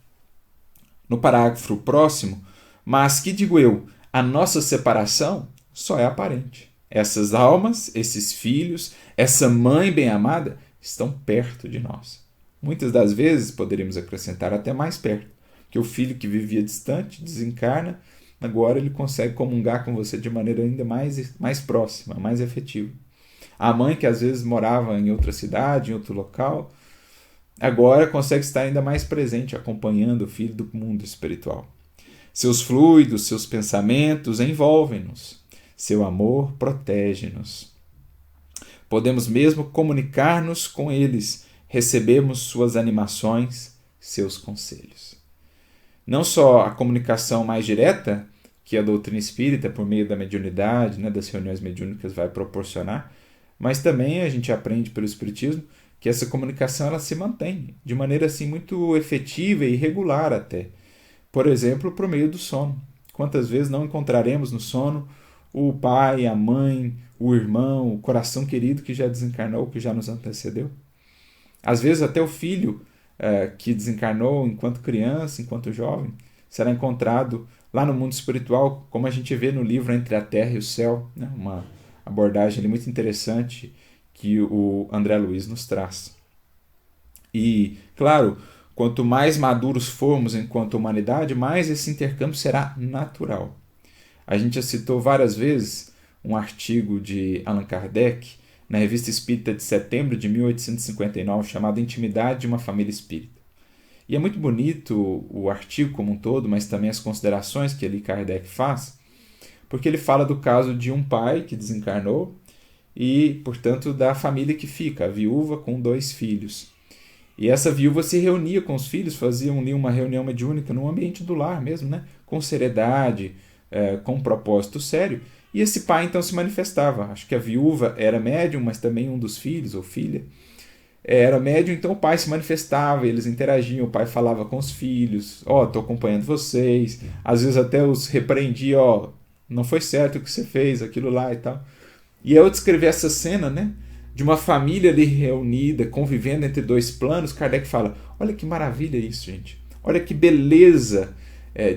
No parágrafo próximo, mas que digo eu, a nossa separação só é aparente. Essas almas, esses filhos, essa mãe bem-amada estão perto de nós. Muitas das vezes, poderíamos acrescentar até mais perto, que o filho que vivia distante desencarna, agora ele consegue comungar com você de maneira ainda mais próxima, mais efetiva. A mãe que às vezes morava em outra cidade, em outro local, agora consegue estar ainda mais presente, acompanhando o filho do mundo espiritual. Seus fluidos, seus pensamentos envolvem-nos. Seu amor protege-nos. Podemos mesmo comunicar-nos com eles, recebemos suas animações, seus conselhos. Não só a comunicação mais direta, que a doutrina espírita, por meio da mediunidade, né, das reuniões mediúnicas, vai proporcionar, mas também a gente aprende pelo Espiritismo que essa comunicação ela se mantém de maneira assim muito efetiva e regular até. Por exemplo, por meio do sono. Quantas vezes não encontraremos no sono o pai, a mãe, o irmão, o coração querido que já desencarnou, que já nos antecedeu? Às vezes até o filho que desencarnou enquanto criança, enquanto jovem, será encontrado lá no mundo espiritual, como a gente vê no livro Entre a Terra e o Céu, né? Uma abordagem muito interessante que o André Luiz nos traz. E, claro, quanto mais maduros formos enquanto humanidade, mais esse intercâmbio será natural. A gente já citou várias vezes um artigo de Allan Kardec na Revista Espírita de setembro de 1859, chamado Intimidade de uma Família Espírita. E é muito bonito o artigo como um todo, mas também as considerações que ali Kardec faz, porque ele fala do caso de um pai que desencarnou e, portanto, da família que fica, a viúva com 2 filhos. E essa viúva se reunia com os filhos, faziam ali uma reunião mediúnica no ambiente do lar mesmo, né? Com seriedade, com um propósito sério. E esse pai então se manifestava. Acho que a viúva era médium, mas também um dos filhos ou filha era médium, então o pai se manifestava, eles interagiam, o pai falava com os filhos, estou acompanhando vocês, às vezes até os repreendia, não foi certo o que você fez, aquilo lá e tal. E ao descrever essa cena, né, de uma família ali reunida, convivendo entre 2 planos, Kardec fala, olha que maravilha isso, gente, olha que beleza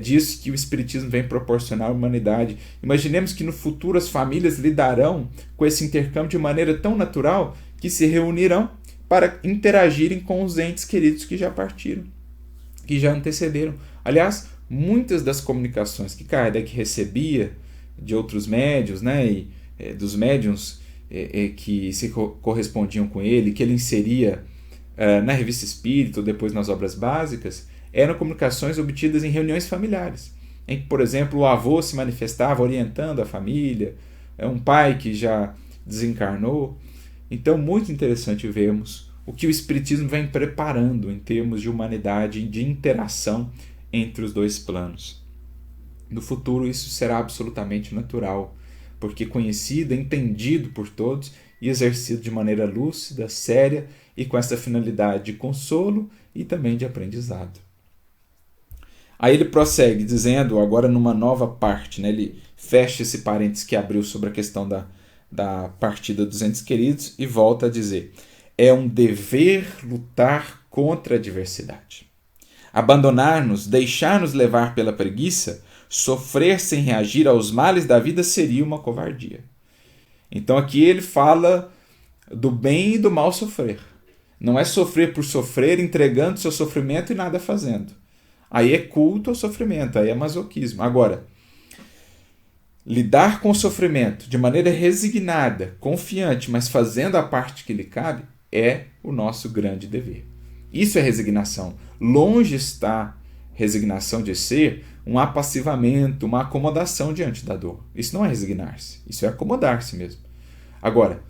disso que o Espiritismo vem proporcionar à humanidade. Imaginemos que no futuro as famílias lidarão com esse intercâmbio de maneira tão natural que se reunirão para interagirem com os entes queridos que já partiram, que já antecederam. Aliás, muitas das comunicações que Kardec recebia de outros médiuns, né, e dos médiuns que se correspondiam com ele, que ele inseria na Revista Espírita ou depois nas obras básicas, eram comunicações obtidas em reuniões familiares, em que, por exemplo, o avô se manifestava orientando a família, um pai que já desencarnou. Então, muito interessante vermos o que o Espiritismo vem preparando em termos de humanidade e de interação entre os 2 planos. No futuro, isso será absolutamente natural, porque conhecido, entendido por todos e exercido de maneira lúcida, séria e com essa finalidade de consolo e também de aprendizado. Aí ele prossegue dizendo, agora numa nova parte, né, ele fecha esse parênteses que abriu sobre a questão da partida dos entes queridos e volta a dizer, é um dever lutar contra a adversidade. Abandonar-nos, deixar-nos levar pela preguiça, sofrer sem reagir aos males da vida seria uma covardia. Então aqui ele fala do bem e do mal sofrer. Não é sofrer por sofrer, entregando seu sofrimento e nada fazendo. Aí é culto ao sofrimento, aí é masoquismo. Agora, lidar com o sofrimento de maneira resignada, confiante, mas fazendo a parte que lhe cabe, é o nosso grande dever. Isso é resignação. Longe está resignação de ser um apassivamento, uma acomodação diante da dor. Isso não é resignar-se, isso é acomodar-se mesmo. Agora,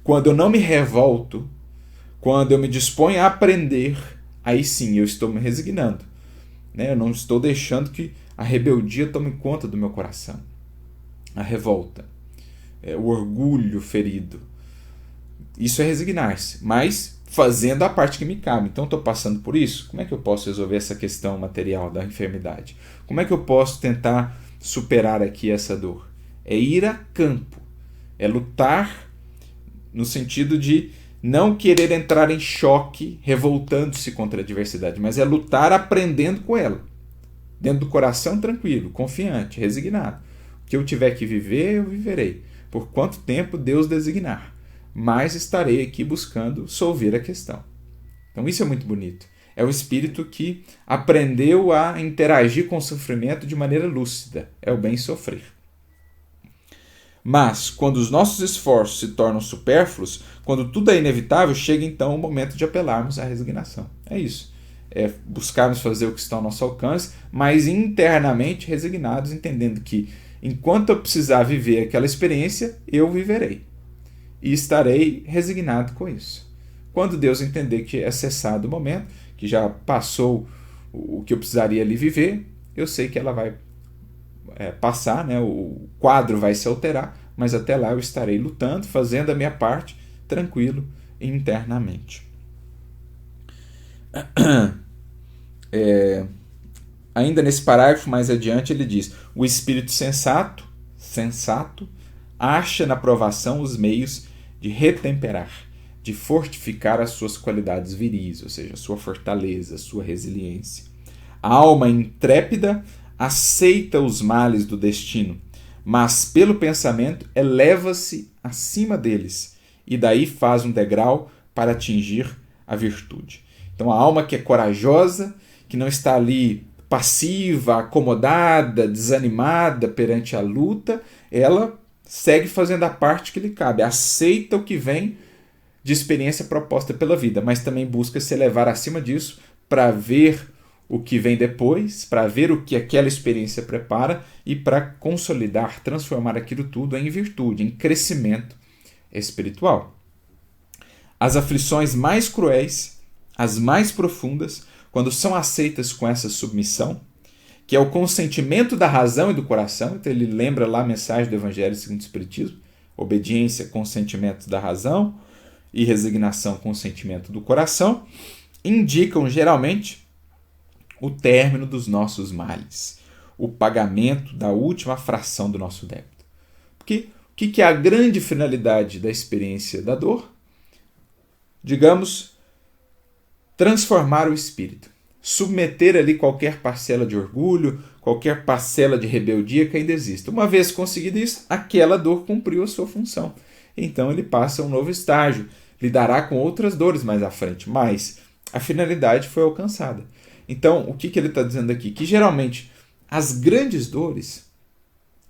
quando eu não me revolto, quando eu me disponho a aprender, aí sim eu estou me resignando. Eu não estou deixando que a rebeldia tome conta do meu coração, a revolta, o orgulho ferido. Isso é resignar-se, mas fazendo a parte que me cabe. Então, estou passando por isso. Como é que eu posso resolver essa questão material da enfermidade? Como é que eu posso tentar superar aqui essa dor? É ir a campo, é lutar no sentido de não querer entrar em choque, revoltando-se contra a adversidade, mas é lutar aprendendo com ela. Dentro do coração tranquilo, confiante, resignado. O que eu tiver que viver, eu viverei. Por quanto tempo Deus designar. Mas estarei aqui buscando solver a questão. Então isso é muito bonito. É o espírito que aprendeu a interagir com o sofrimento de maneira lúcida. É o bem sofrer. Mas, quando os nossos esforços se tornam supérfluos, quando tudo é inevitável, chega então o momento de apelarmos à resignação. É isso. É buscarmos fazer o que está ao nosso alcance, mas internamente resignados, entendendo que enquanto eu precisar viver aquela experiência, eu viverei. E estarei resignado com isso. Quando Deus entender que é cessado o momento, que já passou o que eu precisaria ali viver, eu sei que ela vai passar, né? O quadro vai se alterar, mas até lá eu estarei lutando, fazendo a minha parte, tranquilo internamente. Ainda nesse parágrafo mais adiante ele diz: o espírito sensato acha na provação os meios de retemperar, de fortificar as suas qualidades viris, ou seja, a sua fortaleza, a sua resiliência. A alma intrépida aceita os males do destino, mas pelo pensamento eleva-se acima deles e daí faz um degrau para atingir a virtude. Então a alma que é corajosa, que não está ali passiva, acomodada, desanimada perante a luta, ela segue fazendo a parte que lhe cabe, aceita o que vem de experiência proposta pela vida, mas também busca se elevar acima disso para ver o que vem depois, para ver o que aquela experiência prepara e para consolidar, transformar aquilo tudo em virtude, em crescimento espiritual. As aflições mais cruéis, as mais profundas, quando são aceitas com essa submissão, que é o consentimento da razão e do coração, então ele lembra lá a mensagem do Evangelho segundo o Espiritismo, obediência, consentimento da razão e resignação, consentimento do coração, indicam geralmente o término dos nossos males, o pagamento da última fração do nosso débito. Porque o que é a grande finalidade da experiência da dor? Digamos, transformar o espírito, submeter ali qualquer parcela de orgulho, qualquer parcela de rebeldia que ainda exista. Uma vez conseguido isso, aquela dor cumpriu a sua função. Então ele passa a um novo estágio, lidará com outras dores mais à frente, mas a finalidade foi alcançada. Então, o que ele está dizendo aqui? Que geralmente as grandes dores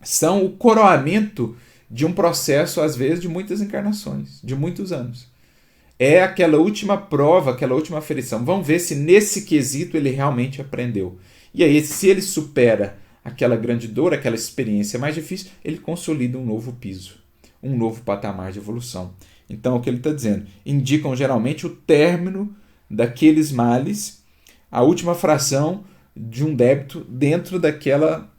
são o coroamento de um processo, às vezes, de muitas encarnações, de muitos anos. É aquela última prova, aquela última aferição. Vamos ver se nesse quesito ele realmente aprendeu. E aí, se ele supera aquela grande dor, aquela experiência mais difícil, ele consolida um novo piso, um novo patamar de evolução. Então, o que ele está dizendo? Indicam geralmente o término daqueles males, a última fração de um débito dentro daquela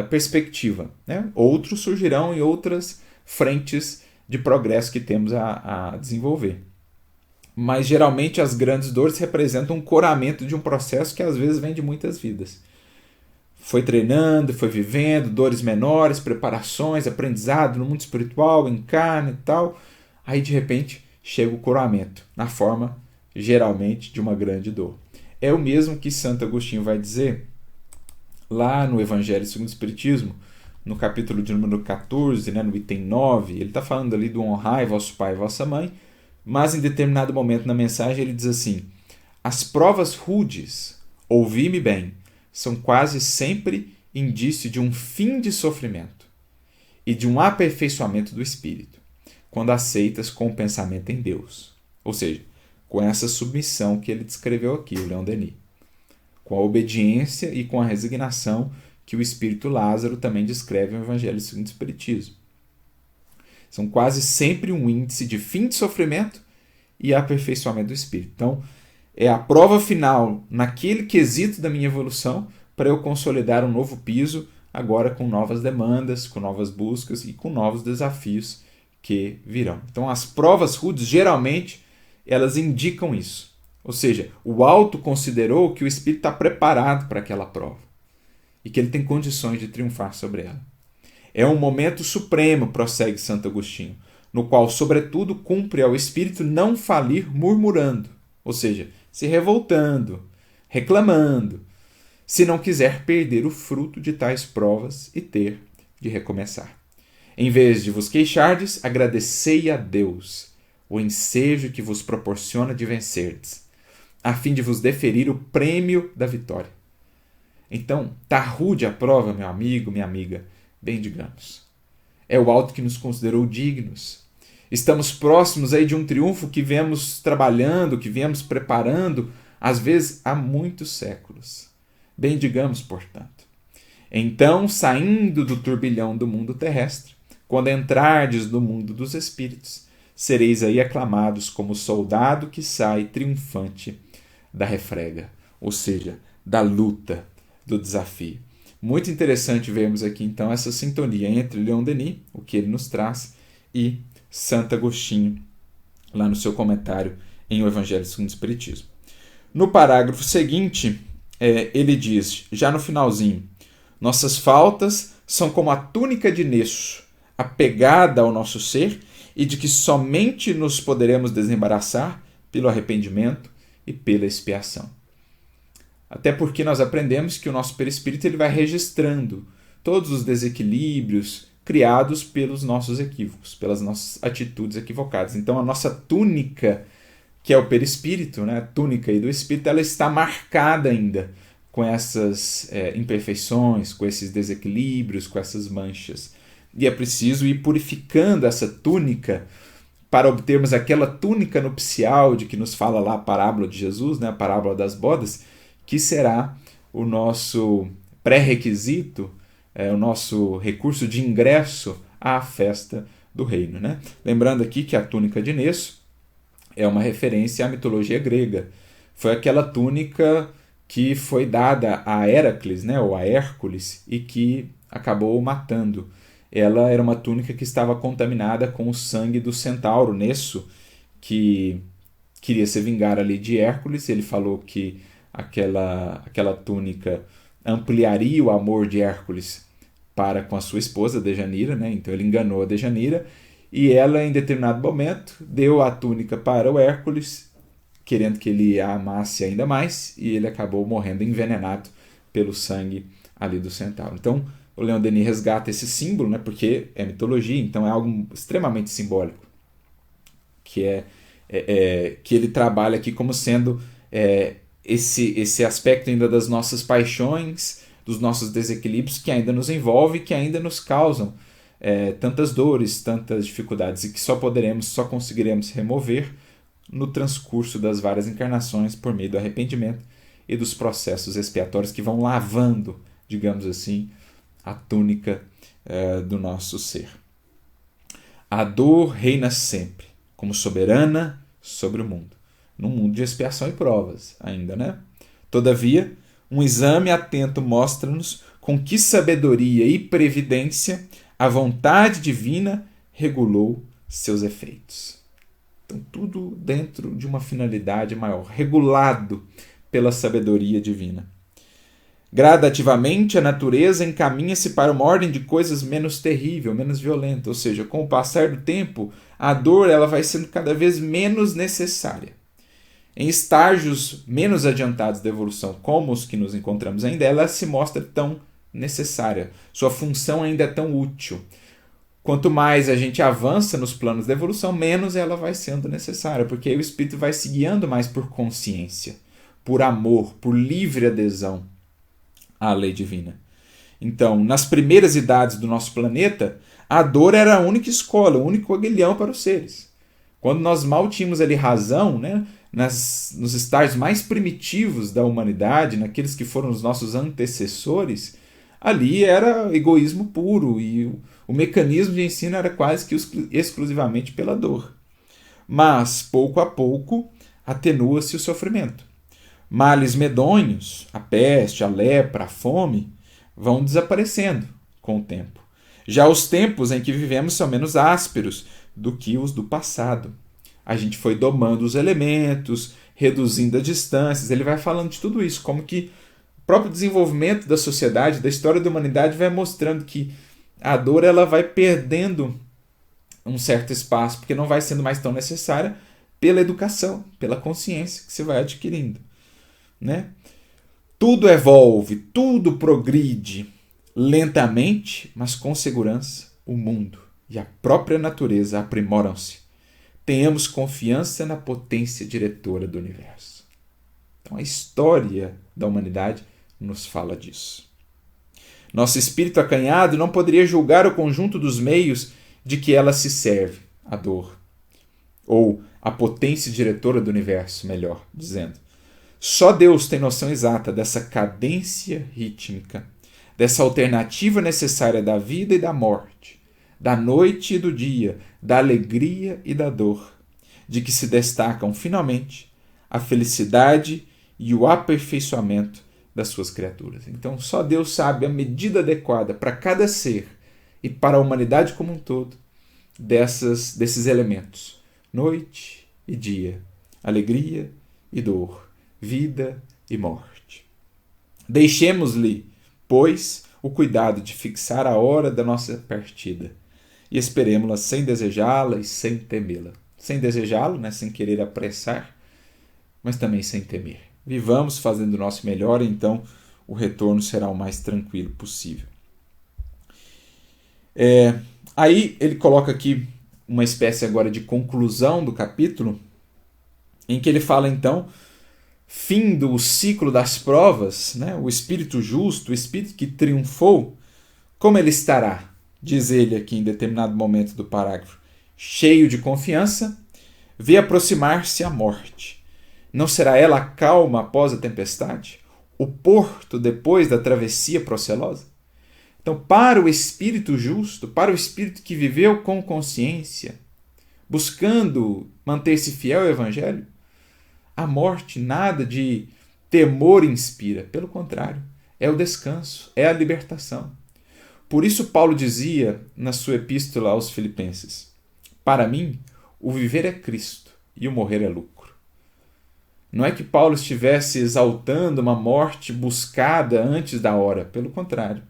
perspectiva, né? Outros surgirão em outras frentes de progresso que temos a desenvolver. Mas geralmente as grandes dores representam um coramento de um processo que às vezes vem de muitas vidas. Foi treinando, foi vivendo, dores menores, preparações, aprendizado no mundo espiritual, encarna e tal. Aí de repente chega o coroamento, na forma geralmente de uma grande dor. É o mesmo que Santo Agostinho vai dizer lá no Evangelho segundo o Espiritismo, no capítulo de número 14, né, no item 9, ele está falando ali do honrai vosso pai e vossa mãe, mas em determinado momento na mensagem ele diz assim: as provas rudes, ouvi-me bem, são quase sempre indício de um fim de sofrimento e de um aperfeiçoamento do espírito, quando aceitas com o pensamento em Deus. Ou seja, com essa submissão que ele descreveu aqui, o Leon Denis. Com a obediência e com a resignação que o espírito Lázaro também descreve no Evangelho segundo o Espiritismo. São quase sempre um índice de fim de sofrimento e aperfeiçoamento do espírito. Então, é a prova final naquele quesito da minha evolução para eu consolidar um novo piso, agora com novas demandas, com novas buscas e com novos desafios que virão. Então, as provas rudes, geralmente, elas indicam isso. Ou seja, o alto considerou que o espírito está preparado para aquela prova e que ele tem condições de triunfar sobre ela. É um momento supremo, prossegue Santo Agostinho, no qual, sobretudo, cumpre ao espírito não falir murmurando, ou seja, se revoltando, reclamando, se não quiser perder o fruto de tais provas e ter de recomeçar. Em vez de vos queixardes, agradecei a Deus o ensejo que vos proporciona de vencerdes, a fim de vos deferir o prêmio da vitória. Então, tá rude a prova, meu amigo, minha amiga, bem digamos. É o alto que nos considerou dignos. Estamos próximos aí de um triunfo que viemos trabalhando, que viemos preparando, às vezes há muitos séculos. Bem digamos, portanto. Então, saindo do turbilhão do mundo terrestre, quando entrardes no mundo dos espíritos, sereis aí aclamados como soldado que sai triunfante da refrega, ou seja, da luta, do desafio. Muito interessante vermos aqui, então, essa sintonia entre Leon Denis, o que ele nos traz, e Santo Agostinho, lá no seu comentário em O Evangelho segundo o Espiritismo. No parágrafo seguinte, ele diz, já no finalzinho, nossas faltas são como a túnica de Nesso, apegada ao nosso ser e de que somente nos poderemos desembaraçar pelo arrependimento e pela expiação. Até porque nós aprendemos que o nosso perispírito ele vai registrando todos os desequilíbrios criados pelos nossos equívocos, pelas nossas atitudes equivocadas. Então a nossa túnica, que é o perispírito, né, a túnica aí do espírito, ela está marcada ainda com essas imperfeições, com esses desequilíbrios, com essas manchas. E é preciso ir purificando essa túnica para obtermos aquela túnica nupcial de que nos fala lá a parábola de Jesus, né, a parábola das bodas, que será o nosso pré-requisito, o nosso recurso de ingresso à festa do reino. Né? Lembrando aqui que a túnica de Nesso é uma referência à mitologia grega. Foi aquela túnica que foi dada a Heracles, né, ou a Hércules, e que acabou matando. Ela era uma túnica que estava contaminada com o sangue do centauro Nesso, que queria se vingar ali de Hércules. Ele falou que aquela túnica ampliaria o amor de Hércules para com a sua esposa, Dejanira, né? Então ele enganou a Dejanira e ela, em determinado momento, deu a túnica para o Hércules, querendo que ele a amasse ainda mais, e ele acabou morrendo envenenado pelo sangue ali do centauro. Então, o Leon Denis resgata esse símbolo, né? Porque é mitologia, então é algo extremamente simbólico, que que ele trabalha aqui como sendo esse aspecto ainda das nossas paixões, dos nossos desequilíbrios que ainda nos envolve, que ainda nos causam tantas dores, tantas dificuldades, e que só conseguiremos remover no transcurso das várias encarnações por meio do arrependimento e dos processos expiatórios que vão lavando, digamos assim, a túnica do nosso ser. A dor reina sempre, como soberana sobre o mundo, num mundo de expiação e provas ainda, né? Todavia, um exame atento mostra-nos com que sabedoria e previdência a vontade divina regulou seus efeitos. Então, tudo dentro de uma finalidade maior, regulado pela sabedoria divina. Gradativamente, a natureza encaminha-se para uma ordem de coisas menos terrível, menos violenta, ou seja, com o passar do tempo, a dor ela vai sendo cada vez menos necessária. Em estágios menos adiantados da evolução, como os que nos encontramos ainda, ela se mostra tão necessária, sua função ainda é tão útil. Quanto mais a gente avança nos planos da evolução, menos ela vai sendo necessária, porque aí o espírito vai se guiando mais por consciência, por amor, por livre adesão à lei divina. Então, nas primeiras idades do nosso planeta, a dor era a única escola, o único aguilhão para os seres. Quando nós mal tínhamos ali razão, né, nos estágios mais primitivos da humanidade, naqueles que foram os nossos antecessores, ali era egoísmo puro e o mecanismo de ensino era quase que exclusivamente pela dor. Mas, pouco a pouco, atenua-se o sofrimento. Males medonhos, a peste, a lepra, a fome, vão desaparecendo com o tempo. Já os tempos em que vivemos são menos ásperos do que os do passado. A gente foi domando os elementos, reduzindo as distâncias. Ele vai falando de tudo isso, como que o próprio desenvolvimento da sociedade, da história da humanidade, vai mostrando que a dor ela vai perdendo um certo espaço, porque não vai sendo mais tão necessária pela educação, pela consciência que você vai adquirindo, né? Tudo evolve, tudo progride lentamente, mas com segurança. O mundo e a própria natureza aprimoram-se. Tenhamos confiança na potência diretora do universo. Então a história da humanidade nos fala disso. Nosso espírito acanhado não poderia julgar o conjunto dos meios de que ela se serve, a dor, ou a potência diretora do universo, melhor dizendo. Só Deus tem noção exata dessa cadência rítmica, dessa alternativa necessária da vida e da morte, da noite e do dia, da alegria e da dor, de que se destacam finalmente a felicidade e o aperfeiçoamento das suas criaturas. Então só Deus sabe a medida adequada para cada ser e para a humanidade como um todo desses elementos. Noite e dia, alegria e dor, vida e morte. Deixemos-lhe, pois, o cuidado de fixar a hora da nossa partida e esperemos-la sem desejá-la e sem temê-la. Sem desejá-lo, né, sem querer apressar, mas também sem temer. Vivamos fazendo o nosso melhor e então o retorno será o mais tranquilo possível. Aí ele coloca aqui uma espécie agora de conclusão do capítulo, em que ele fala então, fim do ciclo das provas, né? O espírito justo, o espírito que triunfou, como ele estará? Diz ele aqui em determinado momento do parágrafo, cheio de confiança, vê aproximar-se a morte. Não será ela a calma após a tempestade? O porto depois da travessia procelosa? Então, para o espírito justo, para o espírito que viveu com consciência, buscando manter-se fiel ao Evangelho, a morte nada de temor inspira. Pelo contrário, é o descanso, é a libertação. Por isso Paulo dizia na sua epístola aos Filipenses, para mim, o viver é Cristo e o morrer é lucro. Não é que Paulo estivesse exaltando uma morte buscada antes da hora, pelo contrário.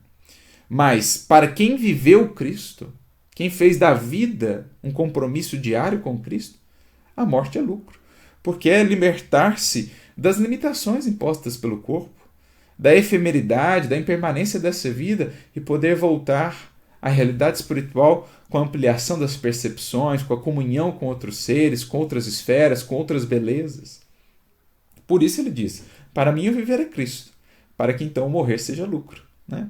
Mas para quem viveu Cristo, quem fez da vida um compromisso diário com Cristo, a morte é lucro, porque é libertar-se das limitações impostas pelo corpo, da efemeridade, da impermanência dessa vida e poder voltar à realidade espiritual com a ampliação das percepções, com a comunhão com outros seres, com outras esferas, com outras belezas. Por isso ele diz, para mim o viver é Cristo, para que então o morrer seja lucro, né?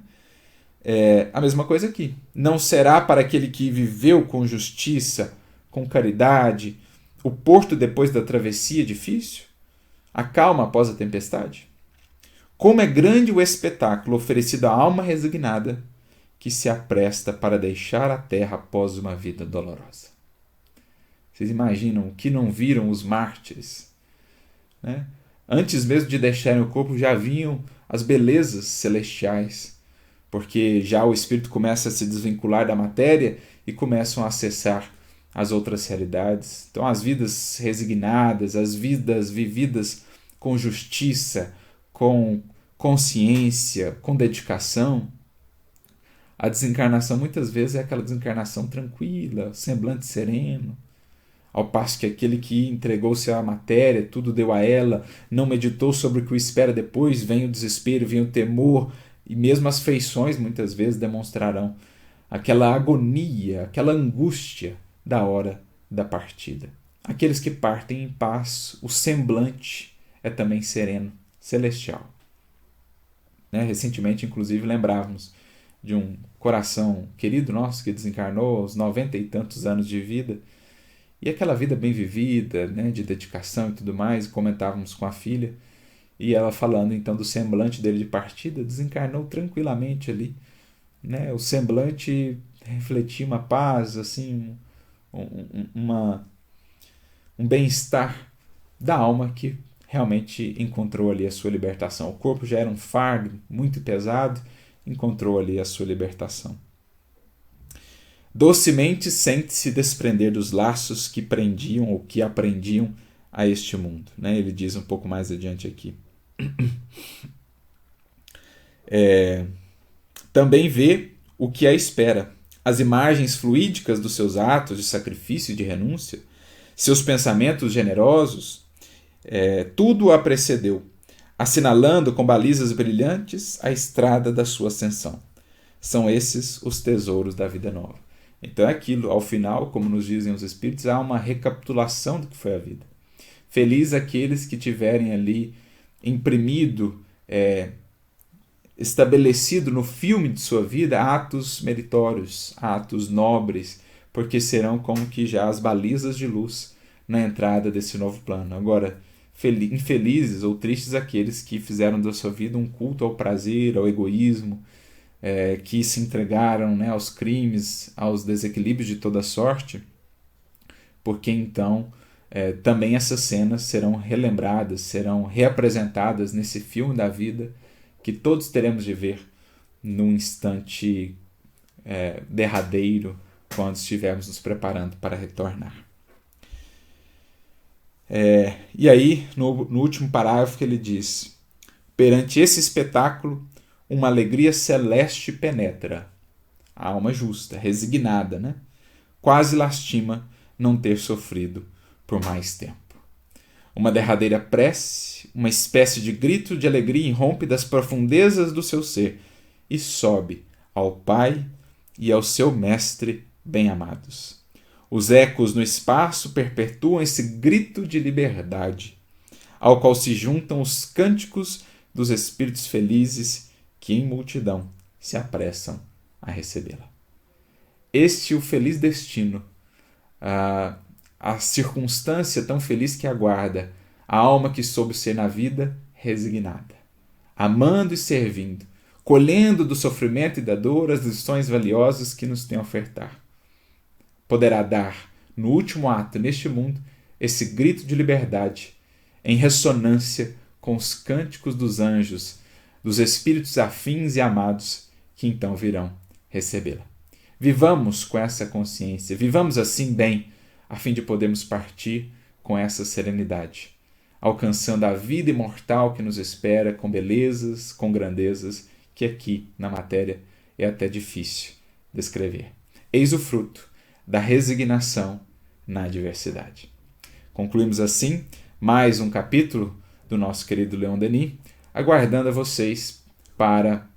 A mesma coisa aqui. Não será para aquele que viveu com justiça, com caridade, o porto depois da travessia difícil? A calma após a tempestade? Como é grande o espetáculo oferecido à alma resignada que se apresta para deixar a terra após uma vida dolorosa. Vocês imaginam o que não viram os mártires, né? Antes mesmo de deixarem o corpo já vinham as belezas celestiais, porque já o espírito começa a se desvincular da matéria e começam a acessar as outras realidades. Então as vidas resignadas, as vidas vividas com justiça, com consciência, com dedicação. A desencarnação muitas vezes é aquela desencarnação tranquila, semblante sereno, ao passo que aquele que entregou-se à matéria, tudo deu a ela, não meditou sobre o que o espera depois, vem o desespero, vem o temor, e mesmo as feições muitas vezes demonstrarão aquela agonia, aquela angústia da hora da partida. Aqueles que partem em paz, o semblante é também sereno, celestial. Recentemente, inclusive, lembrávamos de um coração querido nosso que desencarnou aos 90 e tantos anos de vida, e aquela vida bem vivida, de dedicação e tudo mais, comentávamos com a filha, e ela falando então do semblante dele de partida, desencarnou tranquilamente ali, o semblante refletia uma paz, assim, um bem-estar da alma que realmente encontrou ali a sua libertação. O corpo já era um fardo muito pesado, encontrou ali a sua libertação. Docemente sente-se desprender dos laços que prendiam ou que aprendiam a este mundo. Né? Ele diz um pouco mais adiante aqui. Também vê o que a espera. As imagens fluídicas dos seus atos de sacrifício e de renúncia, seus pensamentos generosos, tudo a precedeu, assinalando com balizas brilhantes a estrada da sua ascensão. São esses os tesouros da vida nova. Então é aquilo, ao final, como nos dizem os Espíritos, há uma recapitulação do que foi a vida. Feliz aqueles que tiverem ali imprimido, estabelecido no filme de sua vida atos meritórios, atos nobres, porque serão como que já as balizas de luz na entrada desse novo plano. Agora, infelizes ou tristes aqueles que fizeram da sua vida um culto ao prazer, ao egoísmo, que se entregaram, né, aos crimes, aos desequilíbrios de toda sorte, porque então também essas cenas serão relembradas, serão reapresentadas nesse filme da vida que todos teremos de ver num instante derradeiro, quando estivermos nos preparando para retornar. E aí, no último parágrafo, ele diz: perante esse espetáculo, uma alegria celeste penetra. A alma justa, resignada, né? Quase lastima não ter sofrido por mais tempo. Uma derradeira prece, uma espécie de grito de alegria irrompe das profundezas do seu ser e sobe ao Pai e ao seu Mestre bem-amados. Os ecos no espaço perpetuam esse grito de liberdade, ao qual se juntam os cânticos dos espíritos felizes que em multidão se apressam a recebê-la. Este é o feliz destino, a circunstância tão feliz que aguarda a alma que soube ser na vida resignada, amando e servindo, colhendo do sofrimento e da dor as lições valiosas que nos tem a ofertar. Poderá dar, no último ato neste mundo, esse grito de liberdade, em ressonância com os cânticos dos anjos, dos espíritos afins e amados que então virão recebê-la. Vivamos com essa consciência, vivamos assim bem, a fim de podermos partir com essa serenidade, alcançando a vida imortal que nos espera com belezas, com grandezas, que aqui na matéria é até difícil descrever. Eis o fruto da resignação na adversidade. Concluímos assim mais um capítulo do nosso querido Leon Denis, aguardando a vocês para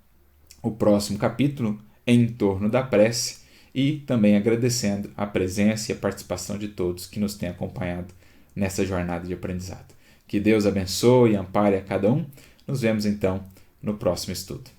o próximo capítulo em torno da prece e também agradecendo a presença e a participação de todos que nos têm acompanhado nessa jornada de aprendizado. Que Deus abençoe e ampare a cada um. Nos vemos então no próximo estudo.